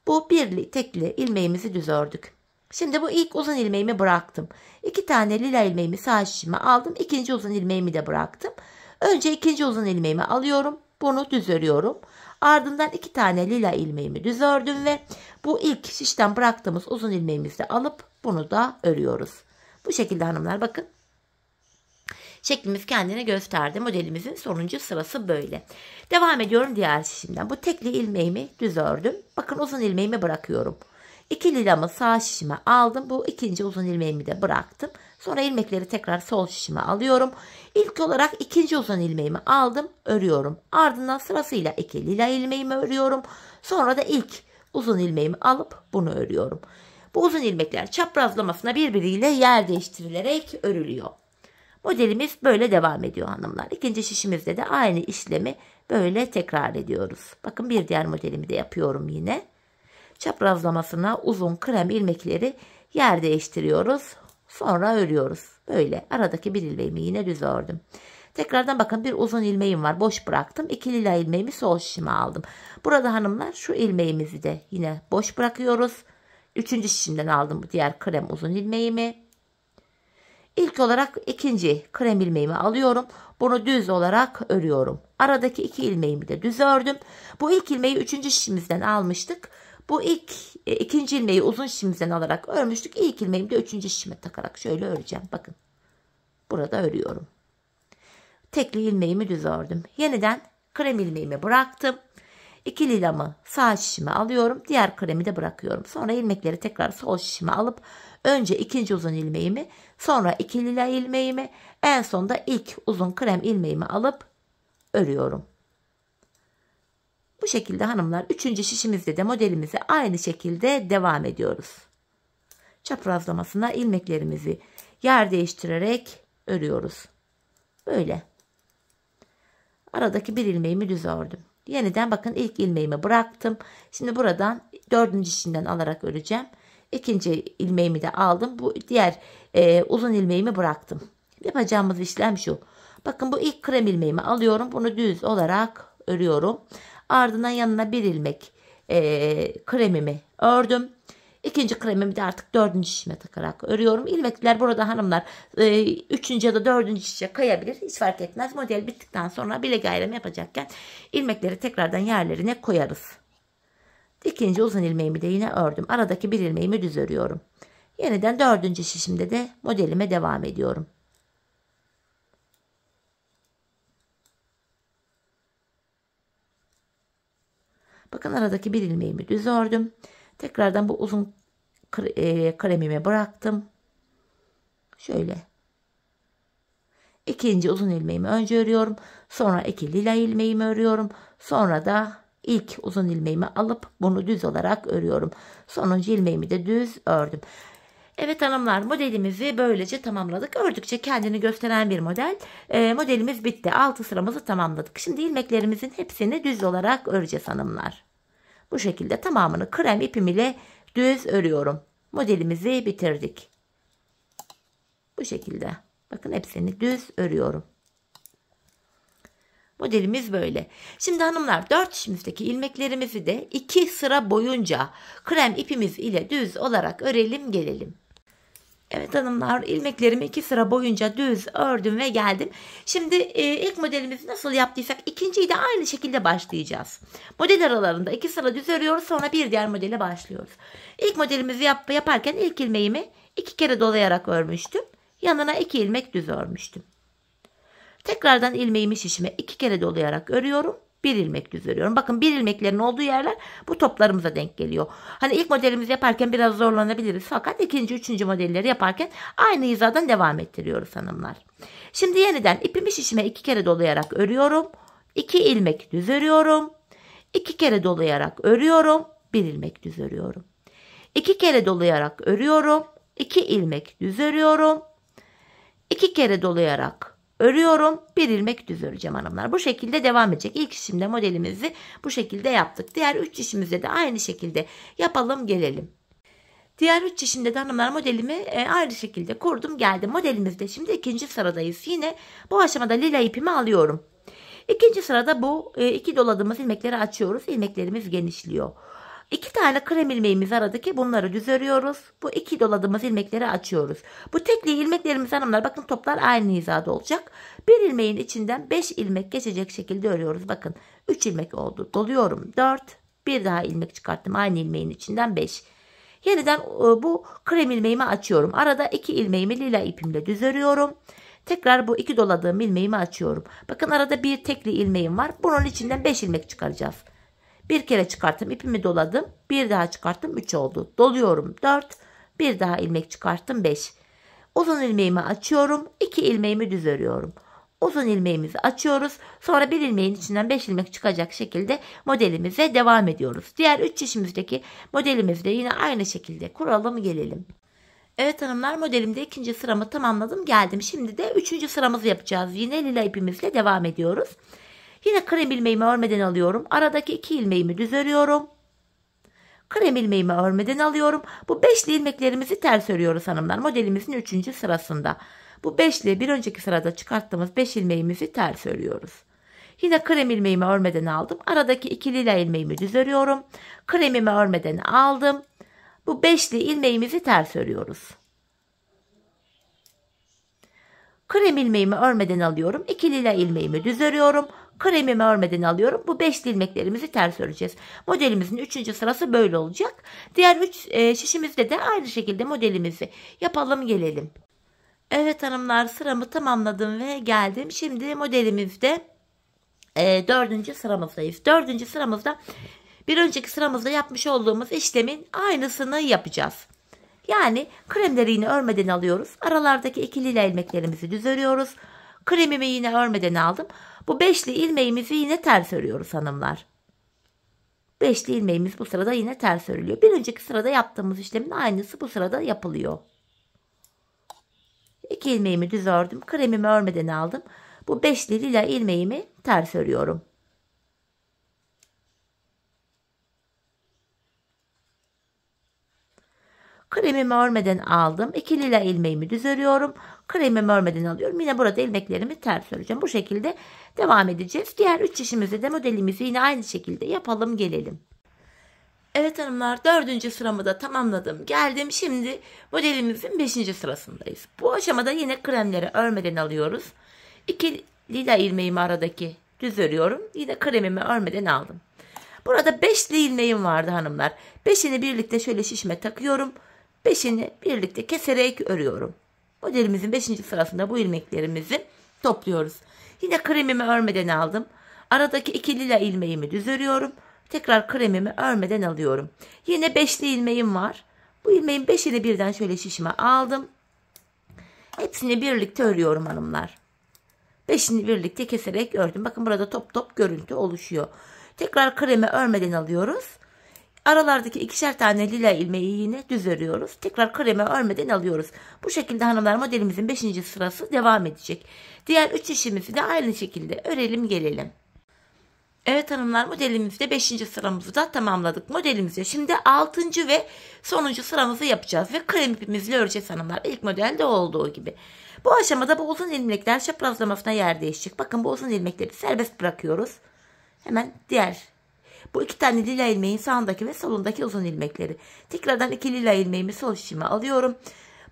Bu birli tekli ilmeğimizi düz ördük. Şimdi bu ilk uzun ilmeğimi bıraktım. 2 tane lila ilmeğimi sağ şişime aldım. İkinci uzun ilmeğimi de bıraktım. Önce ikinci uzun ilmeğimi alıyorum. Bunu düz örüyorum. Ardından 2 tane lila ilmeğimi düz ördüm ve bu ilk şişten bıraktığımız uzun ilmeğimizi alıp bunu da örüyoruz. Bu şekilde hanımlar bakın. Şeklimiz kendini gösterdi. Modelimizin sonuncu sırası böyle. Devam ediyorum diğer şişimden. Bu tekli ilmeğimi düz ördüm. Bakın uzun ilmeğimi bırakıyorum. 2 lilamı sağ şişime aldım. Bu ikinci uzun ilmeğimi de bıraktım. Sonra ilmekleri tekrar sol şişime alıyorum. İlk olarak ikinci uzun ilmeğimi aldım. Örüyorum. Ardından sırasıyla 2 lila ilmeğimi örüyorum. Sonra da ilk uzun ilmeğimi alıp bunu örüyorum. Bu uzun ilmekler çaprazlamasına birbiriyle yer değiştirilerek örülüyor. Modelimiz böyle devam ediyor hanımlar. İkinci şişimizde de aynı işlemi böyle tekrar ediyoruz. Bakın bir diğer modelimi de yapıyorum yine. Çaprazlamasına uzun krem ilmekleri yer değiştiriyoruz. Sonra örüyoruz. Böyle aradaki bir ilmeğimi yine düz ördüm. Tekrardan bakın bir uzun ilmeğim var. Boş bıraktım. 2 lila ilmeğimi sol şişime aldım. Burada hanımlar şu ilmeğimizi de yine boş bırakıyoruz. Üçüncü şişimden aldım bu diğer krem uzun ilmeğimi. İlk olarak ikinci krem ilmeğimi alıyorum. Bunu düz olarak örüyorum. Aradaki 2 ilmeğimi de düz ördüm. Bu ilk ilmeği 3. şişimizden almıştık. Bu ikinci ilmeği uzun şişimizden alarak örmüştük. İlk ilmeğimi de 3. şişime takarak şöyle öreceğim. Bakın. Burada örüyorum. Tekli ilmeğimi düz ördüm. Yeniden krem ilmeğimi bıraktım. 2 lilamı sağ şişime alıyorum. Diğer kremi de bırakıyorum. Sonra ilmekleri tekrar sol şişime alıp önce ikinci uzun ilmeğimi, sonra 2 lila ilmeğimi, en sonda ilk uzun krem ilmeğimi alıp örüyorum. Bu şekilde hanımlar 3. şişimizde de modelimize aynı şekilde devam ediyoruz. Çaprazlamasına ilmeklerimizi yer değiştirerek örüyoruz. Böyle. Aradaki bir ilmeğimi düz ördüm. Yeniden bakın ilk ilmeğimi bıraktım. Şimdi buradan 4. şişinden alarak öreceğim. İkinci ilmeğimi de aldım. Bu diğer uzun ilmeğimi bıraktım. Yapacağımız işlem şu. Bakın bu ilk krem ilmeğimi alıyorum. Bunu düz olarak örüyorum. Ardından yanına bir ilmek kremimi ördüm. İkinci kremimi de artık 4. şişime takarak örüyorum. İlmekler burada hanımlar 3. ya da 4. şişe kayabilir. Hiç fark etmez. Model bittikten sonra bilek ayrımı yapacakken ilmekleri tekrardan yerlerine koyarız. İkinci uzun ilmeğimi de yine ördüm. Aradaki bir ilmeğimi düz örüyorum. Yeniden 4. şişimde de modelime devam ediyorum. Bakın aradaki bir ilmeğimi düz ördüm. Tekrardan bu uzun kremimi bıraktım. Şöyle. İkinci uzun ilmeğimi önce örüyorum. Sonra 2 lila ilmeğimi örüyorum. Sonra da ilk uzun ilmeğimi alıp bunu düz olarak örüyorum. Sonuncu ilmeğimi de düz ördüm. Evet hanımlar, modelimizi böylece tamamladık. Ördükçe kendini gösteren bir model. Modelimiz bitti. 6 sıramızı tamamladık. Şimdi ilmeklerimizin hepsini düz olarak öreceğiz hanımlar. Bu şekilde tamamını krem ipim ile düz örüyorum. Modelimizi bitirdik. Bu şekilde. Bakın hepsini düz örüyorum. Modelimiz böyle. Şimdi hanımlar 4 işimizdeki ilmeklerimizi de 2 sıra boyunca krem ipimiz ile düz olarak örelim gelelim. Evet hanımlar, ilmeklerimi 2 sıra boyunca düz ördüm ve geldim. Şimdi ilk modelimizi nasıl yaptıysak ikinciyi de aynı şekilde başlayacağız. Model aralarında 2 sıra düz örüyoruz, sonra bir diğer modele başlıyoruz. İlk modelimizi yaparken ilk ilmeğimi 2 kere dolayarak örmüştüm. Yanına 2 ilmek düz örmüştüm. Tekrardan ilmeğimi şişime 2 kere dolayarak örüyorum. 1 ilmek düz örüyorum. Bakın 1 ilmeklerin olduğu yerler bu toplarımıza denk geliyor. Hani ilk modelimizi yaparken biraz zorlanabiliriz. Fakat ikinci, üçüncü modelleri yaparken aynı hizadan devam ettiriyoruz hanımlar. Şimdi yeniden ipimi şişime 2 kere dolayarak örüyorum. 2 ilmek düz örüyorum. 2 kere dolayarak örüyorum. 1 ilmek düz örüyorum. 2 kere dolayarak örüyorum. 2 ilmek düz örüyorum. 2 kere dolayarak örüyorum. 1 ilmek düz öreceğim hanımlar. Bu şekilde devam edecek. İlk işimde modelimizi bu şekilde yaptık. Diğer 3 işimizde de aynı şekilde yapalım gelelim. Diğer 3 işimde de hanımlar modelimi aynı şekilde kurdum geldim. Modelimizde şimdi ikinci sıradayız. Yine bu aşamada lila ipimi alıyorum. İkinci sırada bu 2 doladığımız ilmekleri açıyoruz. İlmeklerimiz genişliyor. 2 tane krem ilmeğimiz aradaki bunları düz örüyoruz. Bu 2 doladığımız ilmekleri açıyoruz. Bu tekli ilmeklerimiz hanımlar bakın toplar aynı hizada olacak. Bir ilmeğin içinden 5 ilmek geçecek şekilde örüyoruz. Bakın 3 ilmek oldu. Doluyorum 4. Bir daha ilmek çıkarttım aynı ilmeğin içinden 5. Yeniden bu krem ilmeğimi açıyorum. Arada 2 ilmeğimi lila ipimle düz örüyorum. Tekrar bu 2 doladığım ilmeğimi açıyorum. Bakın arada bir tekli ilmeğim var. Bunun içinden 5 ilmek çıkaracağız. Bir kere çıkarttım, ipimi doladım. Bir daha çıkarttım, 3 oldu. Doluyorum 4. Bir daha ilmek çıkarttım, 5. Uzun ilmeğimi açıyorum. 2 ilmeğimi düz örüyorum. Uzun ilmeğimizi açıyoruz. Sonra bir ilmeğin içinden 5 ilmek çıkacak şekilde modelimize devam ediyoruz. Diğer 3 işimizdeki modelimizde yine aynı şekilde kuralım gelelim. Evet hanımlar, modelimde ikinci sıramı tamamladım geldim. Şimdi de 3. sıramızı yapacağız. Yine lila ipimizle devam ediyoruz. Yine krem ilmeğimi örmeden alıyorum. Aradaki 2 ilmeğimi düz örüyorum. Krem ilmeğimi örmeden alıyorum. Bu 5'li ilmeklerimizi ters örüyoruz hanımlar. Modelimizin 3. sırasında. Bu 5'li bir önceki sırada çıkarttığımız 5 ilmeğimizi ters örüyoruz. Yine krem ilmeğimi örmeden aldım. Aradaki 2 lila ilmeğimi düz örüyorum. Kremimi örmeden aldım. Bu 5'li ilmeğimizi ters örüyoruz. Krem ilmeğimi örmeden alıyorum. 2 lila ilmeğimi düz örüyorum. Kremimi örmeden alıyorum. Bu 5'li ilmeklerimizi ters öreceğiz. Modelimizin 3. sırası böyle olacak. Diğer 3 şişimizde de aynı şekilde modelimizi yapalım gelelim. Evet hanımlar, sıramı tamamladım ve geldim. Şimdi modelimizde 4. sıramızdayız. 4. sıramızda bir önceki sıramızda yapmış olduğumuz işlemin aynısını yapacağız. Yani kremleri yine örmeden alıyoruz. Aralardaki 2 lila ilmeklerimizi düz örüyoruz. Kremimi yine örmeden aldım. Bu 5'li ilmeğimizi yine ters örüyoruz hanımlar. 5'li ilmeğimiz bu sırada yine ters örülüyor. Bir önceki sırada yaptığımız işlemin aynısı bu sırada yapılıyor. 2 ilmeğimi düz ördüm. Kremimi örmeden aldım. Bu 5'li lila ilmeğimi ters örüyorum. Kremimi örmeden aldım. 2 lila ilmeğimi düz örüyorum. Kremimi örmeden alıyorum. Yine burada ilmeklerimi ters öreceğim. Bu şekilde devam edeceğiz. Diğer 3 işimizde de modelimizi yine aynı şekilde yapalım gelelim. Evet hanımlar, 4. sıramı da tamamladım. Geldim, şimdi modelimizin 5. sırasındayız. Bu aşamada yine kremleri örmeden alıyoruz. 2 lila ilmeğimi aradaki düz örüyorum. Yine kremimi örmeden aldım. Burada 5'li ilmeğim vardı hanımlar. 5'ini birlikte şöyle şişime takıyorum. 5'ini birlikte keserek örüyorum. Modelimizin 5. sırasında bu ilmeklerimizi topluyoruz. Yine kremimi örmeden aldım. Aradaki 2 lila ilmeğimi düz örüyorum. Tekrar kremimi örmeden alıyorum. Yine 5'li ilmeğim var. Bu ilmeğin 5'ini birden şöyle şişime aldım. Hepsini birlikte örüyorum hanımlar. 5'ini birlikte keserek ördüm. Bakın burada top top görüntü oluşuyor. Tekrar kremi örmeden alıyoruz. Aralardaki 2'şer tane lila ilmeği yine düz örüyoruz. Tekrar kremi örmeden alıyoruz. Bu şekilde hanımlar modelimizin 5. sırası devam edecek. Diğer 3 işimizi de aynı şekilde örelim gelelim. Evet hanımlar, modelimizde 5. sıramızı da tamamladık. Modelimizde şimdi 6. ve sonuncu sıramızı yapacağız ve krem ipimizle öreceğiz hanımlar. İlk modelde olduğu gibi. Bu aşamada bu uzun ilmekler çaprazlamasına yer değişecek. Bakın bu uzun ilmekleri serbest bırakıyoruz. Hemen bu 2 tane lila ilmeğin sağındaki ve solundaki uzun ilmekleri. Tekrardan 2 lila ilmeğimi sol şişime alıyorum.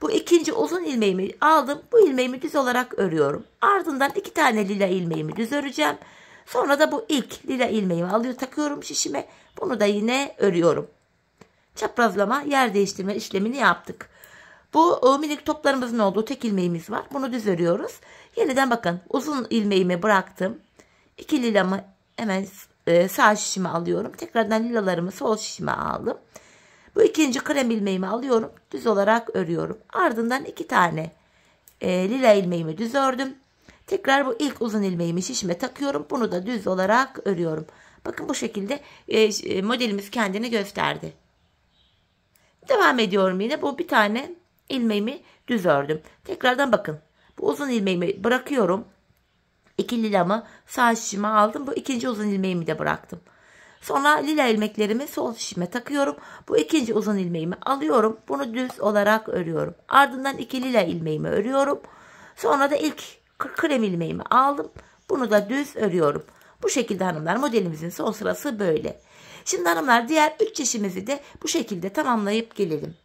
Bu ikinci uzun ilmeğimi aldım. Bu ilmeğimi düz olarak örüyorum. Ardından 2 tane lila ilmeğimi düz öreceğim. Sonra da bu ilk lila ilmeğimi takıyorum şişime. Bunu da yine örüyorum. Çaprazlama yer değiştirme işlemini yaptık. Bu minik toplarımızın olduğu tek ilmeğimiz var. Bunu düz örüyoruz. Yeniden bakın uzun ilmeğimi bıraktım. 2 lilamı hemen sağ şişime alıyorum. Tekrardan lilalarımı sol şişime aldım. Bu ikinci krem ilmeğimi alıyorum. Düz olarak örüyorum. Ardından 2 tane lila ilmeğimi düz ördüm. Tekrar bu ilk uzun ilmeğimi şişime takıyorum. Bunu da düz olarak örüyorum. Bakın bu şekilde modelimiz kendini gösterdi. Devam ediyorum yine. Bu bir tane ilmeğimi düz ördüm. Tekrardan bakın. Bu uzun ilmeğimi bırakıyorum. 2 lilamı sağ şişime aldım. Bu ikinci uzun ilmeğimi de bıraktım. Sonra lila ilmeklerimi sol şişime takıyorum. Bu ikinci uzun ilmeğimi alıyorum. Bunu düz olarak örüyorum. Ardından 2 lila ilmeğimi örüyorum. Sonra da ilk krem ilmeğimi aldım. Bunu da düz örüyorum. Bu şekilde hanımlar modelimizin son sırası böyle. Şimdi hanımlar diğer 3 çeşimizi de bu şekilde tamamlayıp gelelim.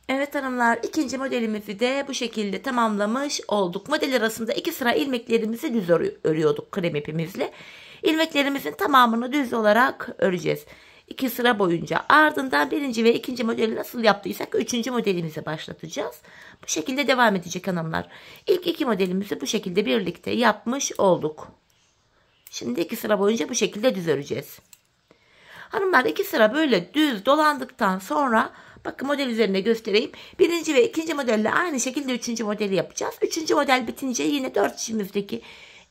Evet hanımlar, ikinci modelimizi de bu şekilde tamamlamış olduk. Model arasında 2 sıra ilmeklerimizi düz örüyorduk krem ipimizle. İlmeklerimizin tamamını düz olarak öreceğiz. 2 sıra boyunca. Ardından 1. ve 2. modeli nasıl yaptıysak 3. modelimize başlatacağız. Bu şekilde devam edecek hanımlar. İlk 2 modelimizi bu şekilde birlikte yapmış olduk. Şimdi 2 sıra boyunca bu şekilde düz öreceğiz. Hanımlar 2 sıra böyle düz dolandıktan sonra bakın model üzerinde göstereyim. 1. ve 2. modelle aynı şekilde 3. modeli yapacağız. 3. model bitince yine 4 şişimizdeki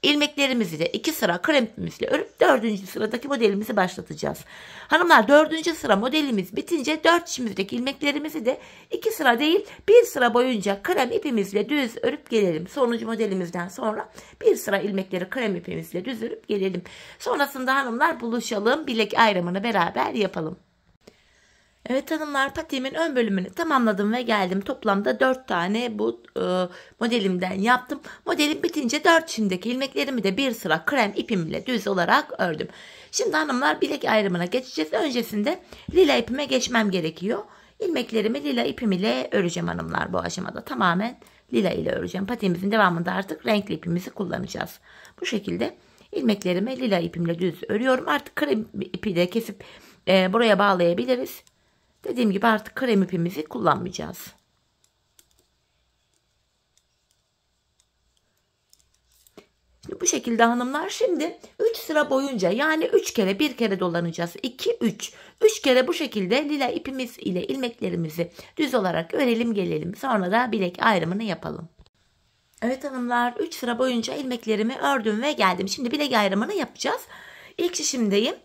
ilmeklerimizi de 2 sıra krem ipimizle örüp 4. sıradaki modelimizi başlatacağız. Hanımlar 4. sıra modelimiz bitince 4 şişimizdeki ilmeklerimizi de 2 sıra değil 1 sıra boyunca krem ipimizle düz örüp gelelim. Sonuncu modelimizden sonra 1 sıra ilmekleri krem ipimizle düz örüp gelelim. Sonrasında hanımlar buluşalım, bilek ayrımını beraber yapalım. Evet hanımlar, patiğimin ön bölümünü tamamladım ve geldim. Toplamda 4 tane bu modelimden yaptım. Modelim bitince 4 şimdiki ilmeklerimi de 1 sıra krem ipimle düz olarak ördüm. Şimdi hanımlar bilek ayrımına geçeceğiz. Öncesinde lila ipime geçmem gerekiyor. İlmeklerimi lila ipim ile öreceğim hanımlar bu aşamada. Tamamen lila ile öreceğim. Patiğimizin devamında artık renkli ipimizi kullanacağız. Bu şekilde ilmeklerimi lila ipimle düz örüyorum. Artık krem ipi de kesip buraya bağlayabiliriz. Dediğim gibi artık krem ipimizi kullanmayacağız. Şimdi bu şekilde hanımlar, şimdi 3 sıra boyunca yani 3 kere bir kere dolanacağız. 2 3 3 kere bu şekilde lila ipimiz ile ilmeklerimizi düz olarak örelim gelelim. Sonra da bilek ayrımını yapalım. Evet hanımlar, 3 sıra boyunca ilmeklerimi ördüm ve geldim. Şimdi bilek ayrımını yapacağız. İlk şişimdeyim.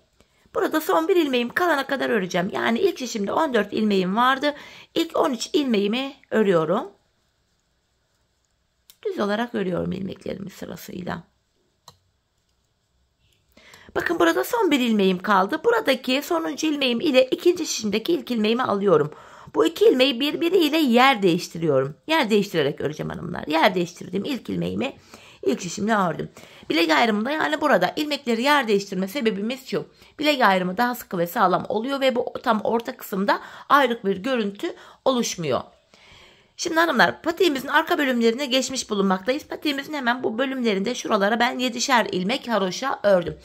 Burada son bir ilmeğim kalana kadar öreceğim. Yani ilk şişimde 14 ilmeğim vardı. İlk 13 ilmeğimi örüyorum. Düz olarak örüyorum ilmeklerimi sırasıyla. Bakın burada son bir ilmeğim kaldı. Buradaki sonuncu ilmeğim ile ikinci şişimdeki ilk ilmeğimi alıyorum. Bu iki ilmeği birbiriyle yer değiştiriyorum. Yer değiştirerek öreceğim hanımlar. Yer değiştirdiğim ilk ilmeğimi İlk şişimle ördüm. Bilek ayrımında yani burada ilmekleri yer değiştirme sebebimiz şu. Bilek ayrımı daha sıkı ve sağlam oluyor ve bu tam orta kısımda ayrık bir görüntü oluşmuyor. Şimdi hanımlar patiğimizin arka bölümlerine geçmiş bulunmaktayız. Patiğimizin hemen bu bölümlerinde şuralara ben 7'şer ilmek haroşa ördüm.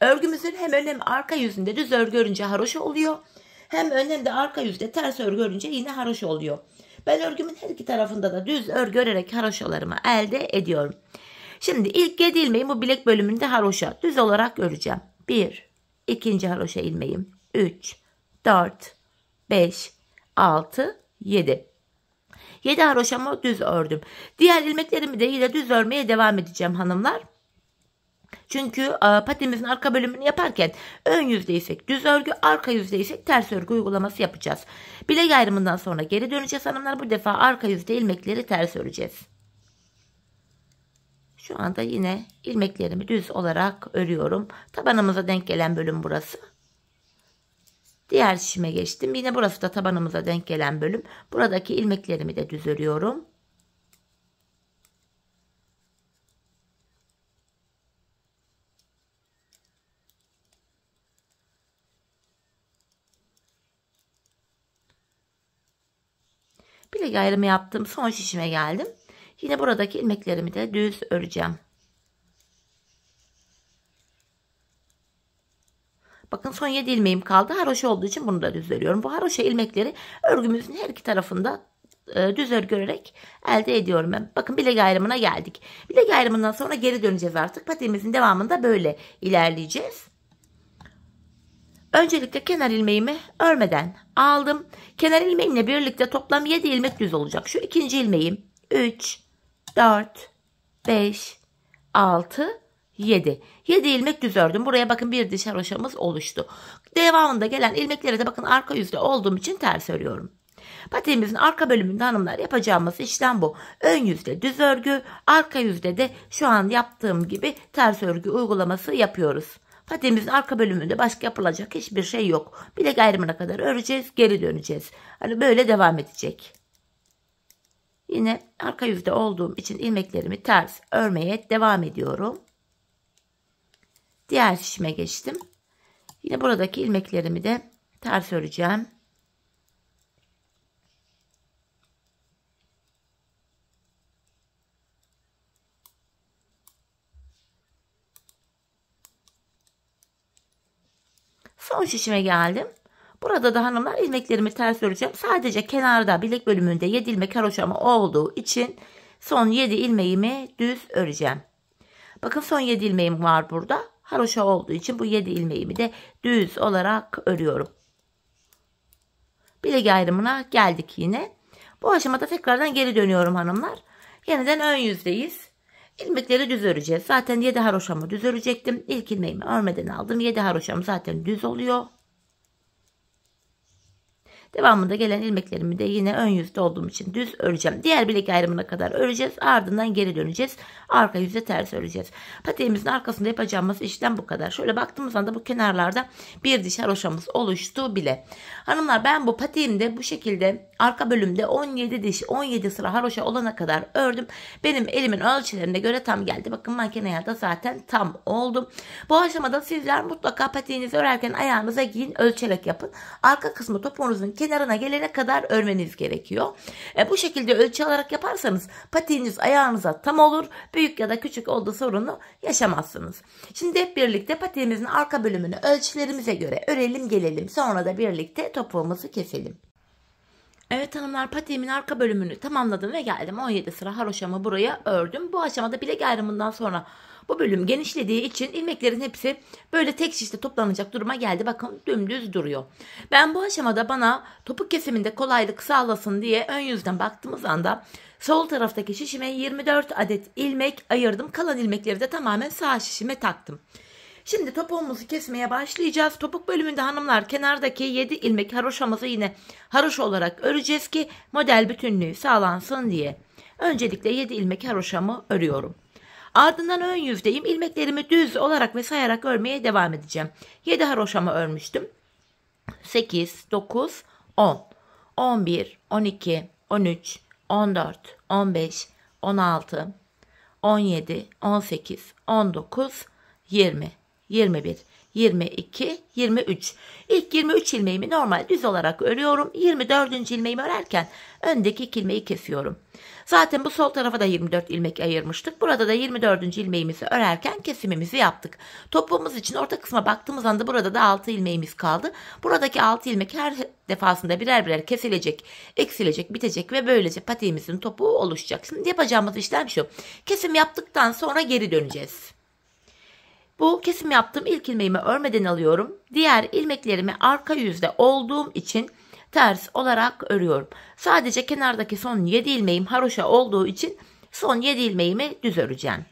Örgümüzün hem ön hem arka yüzünde düz örgü örünce haroşa oluyor. Hem ön hem de arka yüzde ters örgü örünce yine haroşa oluyor. Ben örgümün her iki tarafında da düz örgü örerek haroşalarımı elde ediyorum. Şimdi ilk 7 ilmeği bu bilek bölümünde haroşa düz olarak öreceğim. 1, ikinci haroşa ilmeğim, 3, 4, 5, 6, 7. 7 haroşamı düz ördüm. Diğer ilmeklerimi de yine düz örmeye devam edeceğim hanımlar. Çünkü patimizin arka bölümünü yaparken ön yüzdeysek düz örgü, arka yüzdeysek ters örgü uygulaması yapacağız. Bilek ayrımından sonra geri döneceğiz hanımlar. Bu defa arka yüzde ilmekleri ters öreceğiz. Şu anda yine ilmeklerimi düz olarak örüyorum. Tabanımıza denk gelen bölüm burası. Diğer şişime geçtim. Yine burası da tabanımıza denk gelen bölüm. Buradaki ilmeklerimi de düz örüyorum. Bilek ayrımı yaptım. Son şişime geldim. Yine buradaki ilmeklerimi de düz öreceğim. Bakın son 7 ilmeğim kaldı. Haroşa olduğu için bunu da düz örüyorum. Bu haroşa ilmekleri örgümüzün her iki tarafında düz örgü örerek elde ediyorum. Bakın bilek ayrımına geldik. Bilek ayrımından sonra geri döneceğiz artık. Patiğimizin devamında böyle ilerleyeceğiz. Öncelikle kenar ilmeğimi örmeden aldım. Kenar ilmeğimle birlikte toplam 7 ilmek düz olacak. Şu ikinci ilmeğim 3, 4, 5, 6, 7. 7 ilmek düz ördüm. Buraya bakın bir diş haroşamız oluştu. Devamında gelen ilmekleri de bakın arka yüzde olduğum için ters örüyorum. Patiğimizin arka bölümünde hanımlar yapacağımız işlem bu. Ön yüzde düz örgü, arka yüzde de şu an yaptığım gibi ters örgü uygulaması yapıyoruz. Patiğimizin arka bölümünde başka yapılacak hiçbir şey yok. Bilek ayrımına kadar öreceğiz, geri döneceğiz. Hani böyle devam edecek. Yine arka yüzde olduğum için ilmeklerimi ters örmeye devam ediyorum. Diğer şişime geçtim. Yine buradaki ilmeklerimi de ters öreceğim. Son şişime geldim. Burada da hanımlar ilmeklerimi ters öreceğim. Sadece kenarda bilek bölümünde 7 ilmek haroşama olduğu için son 7 ilmeğimi düz öreceğim. Bakın son 7 ilmeğim var burada. Haroşa olduğu için bu 7 ilmeğimi de düz olarak örüyorum. Bilek ayrımına geldik yine. Bu aşamada tekrardan geri dönüyorum hanımlar. Yeniden ön yüzdeyiz. İlmekleri düz öreceğiz. Zaten 7 haroşamı düz örecektim. İlk ilmeğimi örmeden aldım. 7 haroşam zaten düz oluyor. Devamında gelen ilmeklerimi de yine ön yüzde olduğum için düz öreceğim. Diğer bilek ayrımına kadar öreceğiz. Ardından geri döneceğiz. Arka yüzde ters öreceğiz. Patiğimizin arkasında yapacağımız işlem bu kadar. Şöyle baktığımız anda bu kenarlarda bir diş haroşamız oluştu bile. Hanımlar ben bu patiğimde bu şekilde arka bölümde 17 diş 17 sıra haroşa olana kadar ördüm. Benim elimin ölçülerine göre tam geldi. Bakın makineye de zaten tam oldu. Bu aşamada sizler mutlaka patiğinizi örerken ayağınıza giyin, ölçerek yapın. Arka kısmı topuğunuzun kenarına gelene kadar örmeniz gerekiyor. Bu şekilde ölçü alarak yaparsanız patiğiniz ayağınıza tam olur. Büyük ya da küçük olduğu sorunu yaşamazsınız. Şimdi hep birlikte patiğimizin arka bölümünü ölçülerimize göre örelim gelelim. Sonra da birlikte topuğumuzu keselim. Evet hanımlar, patiğimin arka bölümünü tamamladım ve geldim. 17 sıra haroşamı buraya ördüm. Bu aşamada bilek ayrımından sonra bu bölüm genişlediği için ilmeklerin hepsi böyle tek şişte toplanacak duruma geldi. Bakın dümdüz duruyor. Ben bu aşamada bana topuk kesiminde kolaylık sağlasın diye ön yüzden baktığımız anda sol taraftaki şişime 24 adet ilmek ayırdım. Kalan ilmekleri de tamamen sağ şişime taktım. Şimdi topuğumuzu kesmeye başlayacağız. Topuk bölümünde hanımlar kenardaki 7 ilmek haroşamızı yine haroşa olarak öreceğiz ki model bütünlüğü sağlansın diye. Öncelikle 7 ilmek haroşamı örüyorum. Ardından ön yüzdeyim. İlmeklerimi düz olarak ve sayarak örmeye devam edeceğim. 7 haroşamı örmüştüm. 8, 9, 10, 11, 12, 13, 14, 15, 16, 17, 18, 19, 20, 21, 22, 23. İlk 23 ilmeğimi normal düz olarak örüyorum. 24. ilmeğimi örerken öndeki 2 ilmeği kesiyorum. Zaten bu sol tarafa da 24 ilmek ayırmıştık. Burada da 24. ilmeğimizi örerken kesimimizi yaptık. Topuğumuz için orta kısma baktığımız anda burada da 6 ilmeğimiz kaldı. Buradaki 6 ilmek her defasında birer birer kesilecek, eksilecek, bitecek ve böylece patiğimizin topuğu oluşacak. Şimdi yapacağımız işlem şu. Kesim yaptıktan sonra geri döneceğiz. Bu kesim yaptığım ilk ilmeğimi örmeden alıyorum. Diğer ilmeklerimi arka yüzde olduğum için ters olarak örüyorum. Sadece kenardaki son 7 ilmeğim haroşa olduğu için son 7 ilmeğimi düz öreceğim.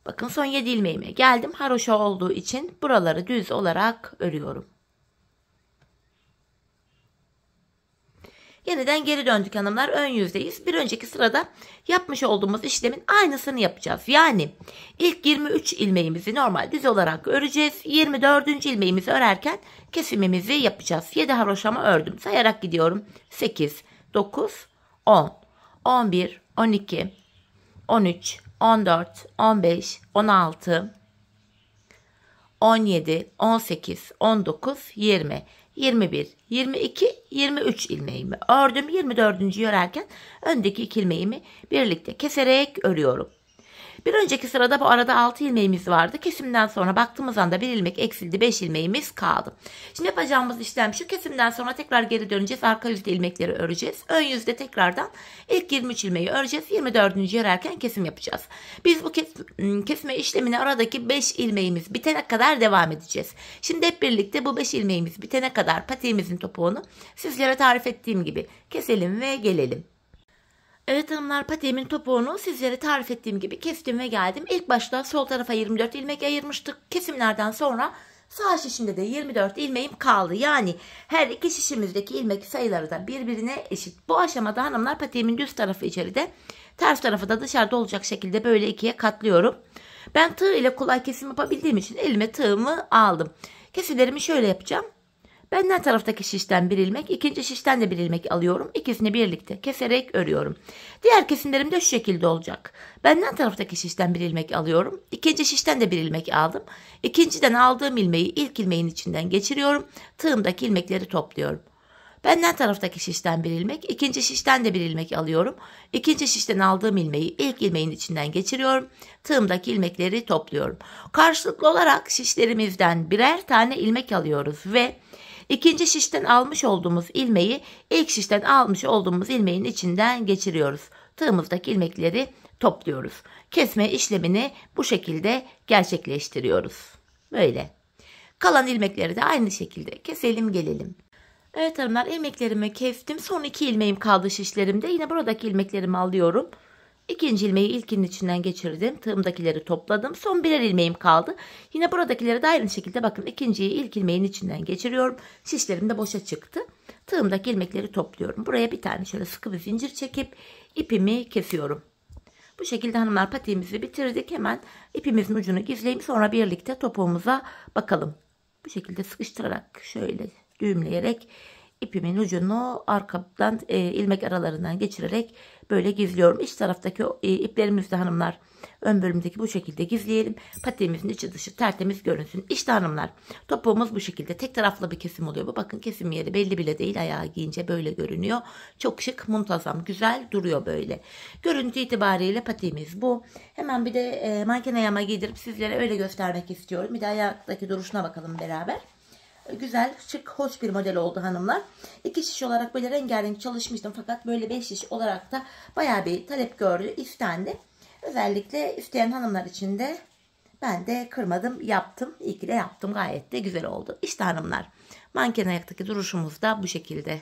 Bakın son 7 ilmeğime geldim. Haroşa olduğu için buraları düz olarak örüyorum. Yeniden geri döndük hanımlar. Ön yüzdeyiz. Bir önceki sırada yapmış olduğumuz işlemin aynısını yapacağız. Yani ilk 23 ilmeğimizi normal düz olarak öreceğiz. 24. ilmeğimizi örerken kesimimizi yapacağız. 7 haroşama ördüm. Sayarak gidiyorum. 8, 9, 10, 11, 12, 13, 14, 15, 16, 17, 18, 19, 20, 21, 22, 23 ilmeğimi ördüm. 24. örerken öndeki 2 ilmeğimi birlikte keserek örüyorum. Bir önceki sırada bu arada 6 ilmeğimiz vardı. Kesimden sonra baktığımız anda 1 ilmek eksildi. 5 ilmeğimiz kaldı. Şimdi yapacağımız işlem şu. Kesimden sonra tekrar geri döneceğiz. Arka yüzde ilmekleri öreceğiz. Ön yüzde tekrardan ilk 23 ilmeği öreceğiz. 24. örerken kesim yapacağız. Biz bu kesme işlemini aradaki 5 ilmeğimiz bitene kadar devam edeceğiz. Şimdi hep birlikte bu 5 ilmeğimiz bitene kadar patiğimizin topuğunu sizlere tarif ettiğim gibi keselim ve gelelim. Evet hanımlar, patiğimin topuğunu sizlere tarif ettiğim gibi kestim ve geldim. İlk başta sol tarafa 24 ilmek ayırmıştık. Kesimlerden sonra sağ şişimde de 24 ilmeğim kaldı. Yani her iki şişimizdeki ilmek sayıları da birbirine eşit. Bu aşamada hanımlar patiğimin düz tarafı içeride, ters tarafı da dışarıda olacak şekilde böyle ikiye katlıyorum. Ben tığ ile kolay kesim yapabildiğim için elime tığımı aldım. Kesimlerimi şöyle yapacağım. Benden taraftaki şişten bir ilmek, ikinci şişten de bir ilmek alıyorum. İkisini birlikte keserek örüyorum. Diğer kesimlerim de şu şekilde olacak. Benden taraftaki şişten bir ilmek alıyorum. İkinci şişten de bir ilmek aldım. İkinciden aldığım ilmeği ilk ilmeğin içinden geçiriyorum. Tığımdaki ilmekleri topluyorum. Benden taraftaki şişten bir ilmek, ikinci şişten de bir ilmek alıyorum. İkinci şişten aldığım ilmeği ilk ilmeğin içinden geçiriyorum. Tığımdaki ilmekleri topluyorum. Karşılıklı olarak şişlerimizden birer tane ilmek alıyoruz ve İkinci şişten almış olduğumuz ilmeği ilk şişten almış olduğumuz ilmeğin içinden geçiriyoruz. Tığımızdaki ilmekleri topluyoruz. Kesme işlemini bu şekilde gerçekleştiriyoruz. Böyle. Kalan ilmekleri de aynı şekilde keselim gelelim. Evet hanımlar, ilmeklerimi kestim. Son 2 ilmeğim kaldı şişlerimde. Yine buradaki ilmeklerimi alıyorum. İkinci ilmeği ilkinin içinden geçirdim. Tığımdakileri topladım. Son birer ilmeğim kaldı. Yine buradakileri de aynı şekilde bakın ikinciyi ilk ilmeğin içinden geçiriyorum. Şişlerim de boşa çıktı. Tığımdaki ilmekleri topluyorum. Buraya bir tane şöyle sıkı bir zincir çekip ipimi kesiyorum. Bu şekilde hanımlar patiğimizi bitirdik. Hemen ipimizin ucunu gizleyeyim. Sonra birlikte topuğumuza bakalım. Bu şekilde sıkıştırarak şöyle düğümleyerek ipimin ucunu arkadan ilmek aralarından geçirerek böyle gizliyorum. İç taraftaki iplerimizi de hanımlar ön bölümdeki bu şekilde gizleyelim. Patiğimizin içi dışı tertemiz görünsün. İşte hanımlar, topuğumuz bu şekilde. Tek taraflı bir kesim oluyor bu. Bakın kesim yeri belli bile değil. Ayağı giyince böyle görünüyor. Çok şık, muntazam, güzel duruyor böyle. Görüntü itibariyle patiğimiz bu. Hemen bir de manken ayağıma giydirip sizlere öyle göstermek istiyorum. Bir de ayaktaki duruşuna bakalım beraber. Güzel, şık, hoş bir model oldu hanımlar. 2 şiş olarak böyle rengarenk çalışmıştım. Fakat böyle 5 şiş olarak da bayağı bir talep gördü, istendi. Özellikle isteyen hanımlar için de ben de kırmadım, yaptım. İyi ki de yaptım, gayet de güzel oldu. İşte hanımlar, manken ayaktaki duruşumuz da bu şekilde.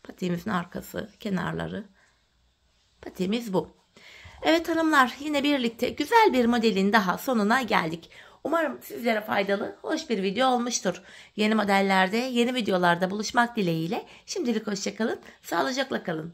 Patiğimizin arkası, kenarları. Patiğimiz bu. Evet hanımlar, yine birlikte güzel bir modelin daha sonuna geldik. Umarım sizlere faydalı, hoş bir video olmuştur. Yeni modellerde, yeni videolarda buluşmak dileğiyle. Şimdilik hoşça kalın, sağlıcakla kalın.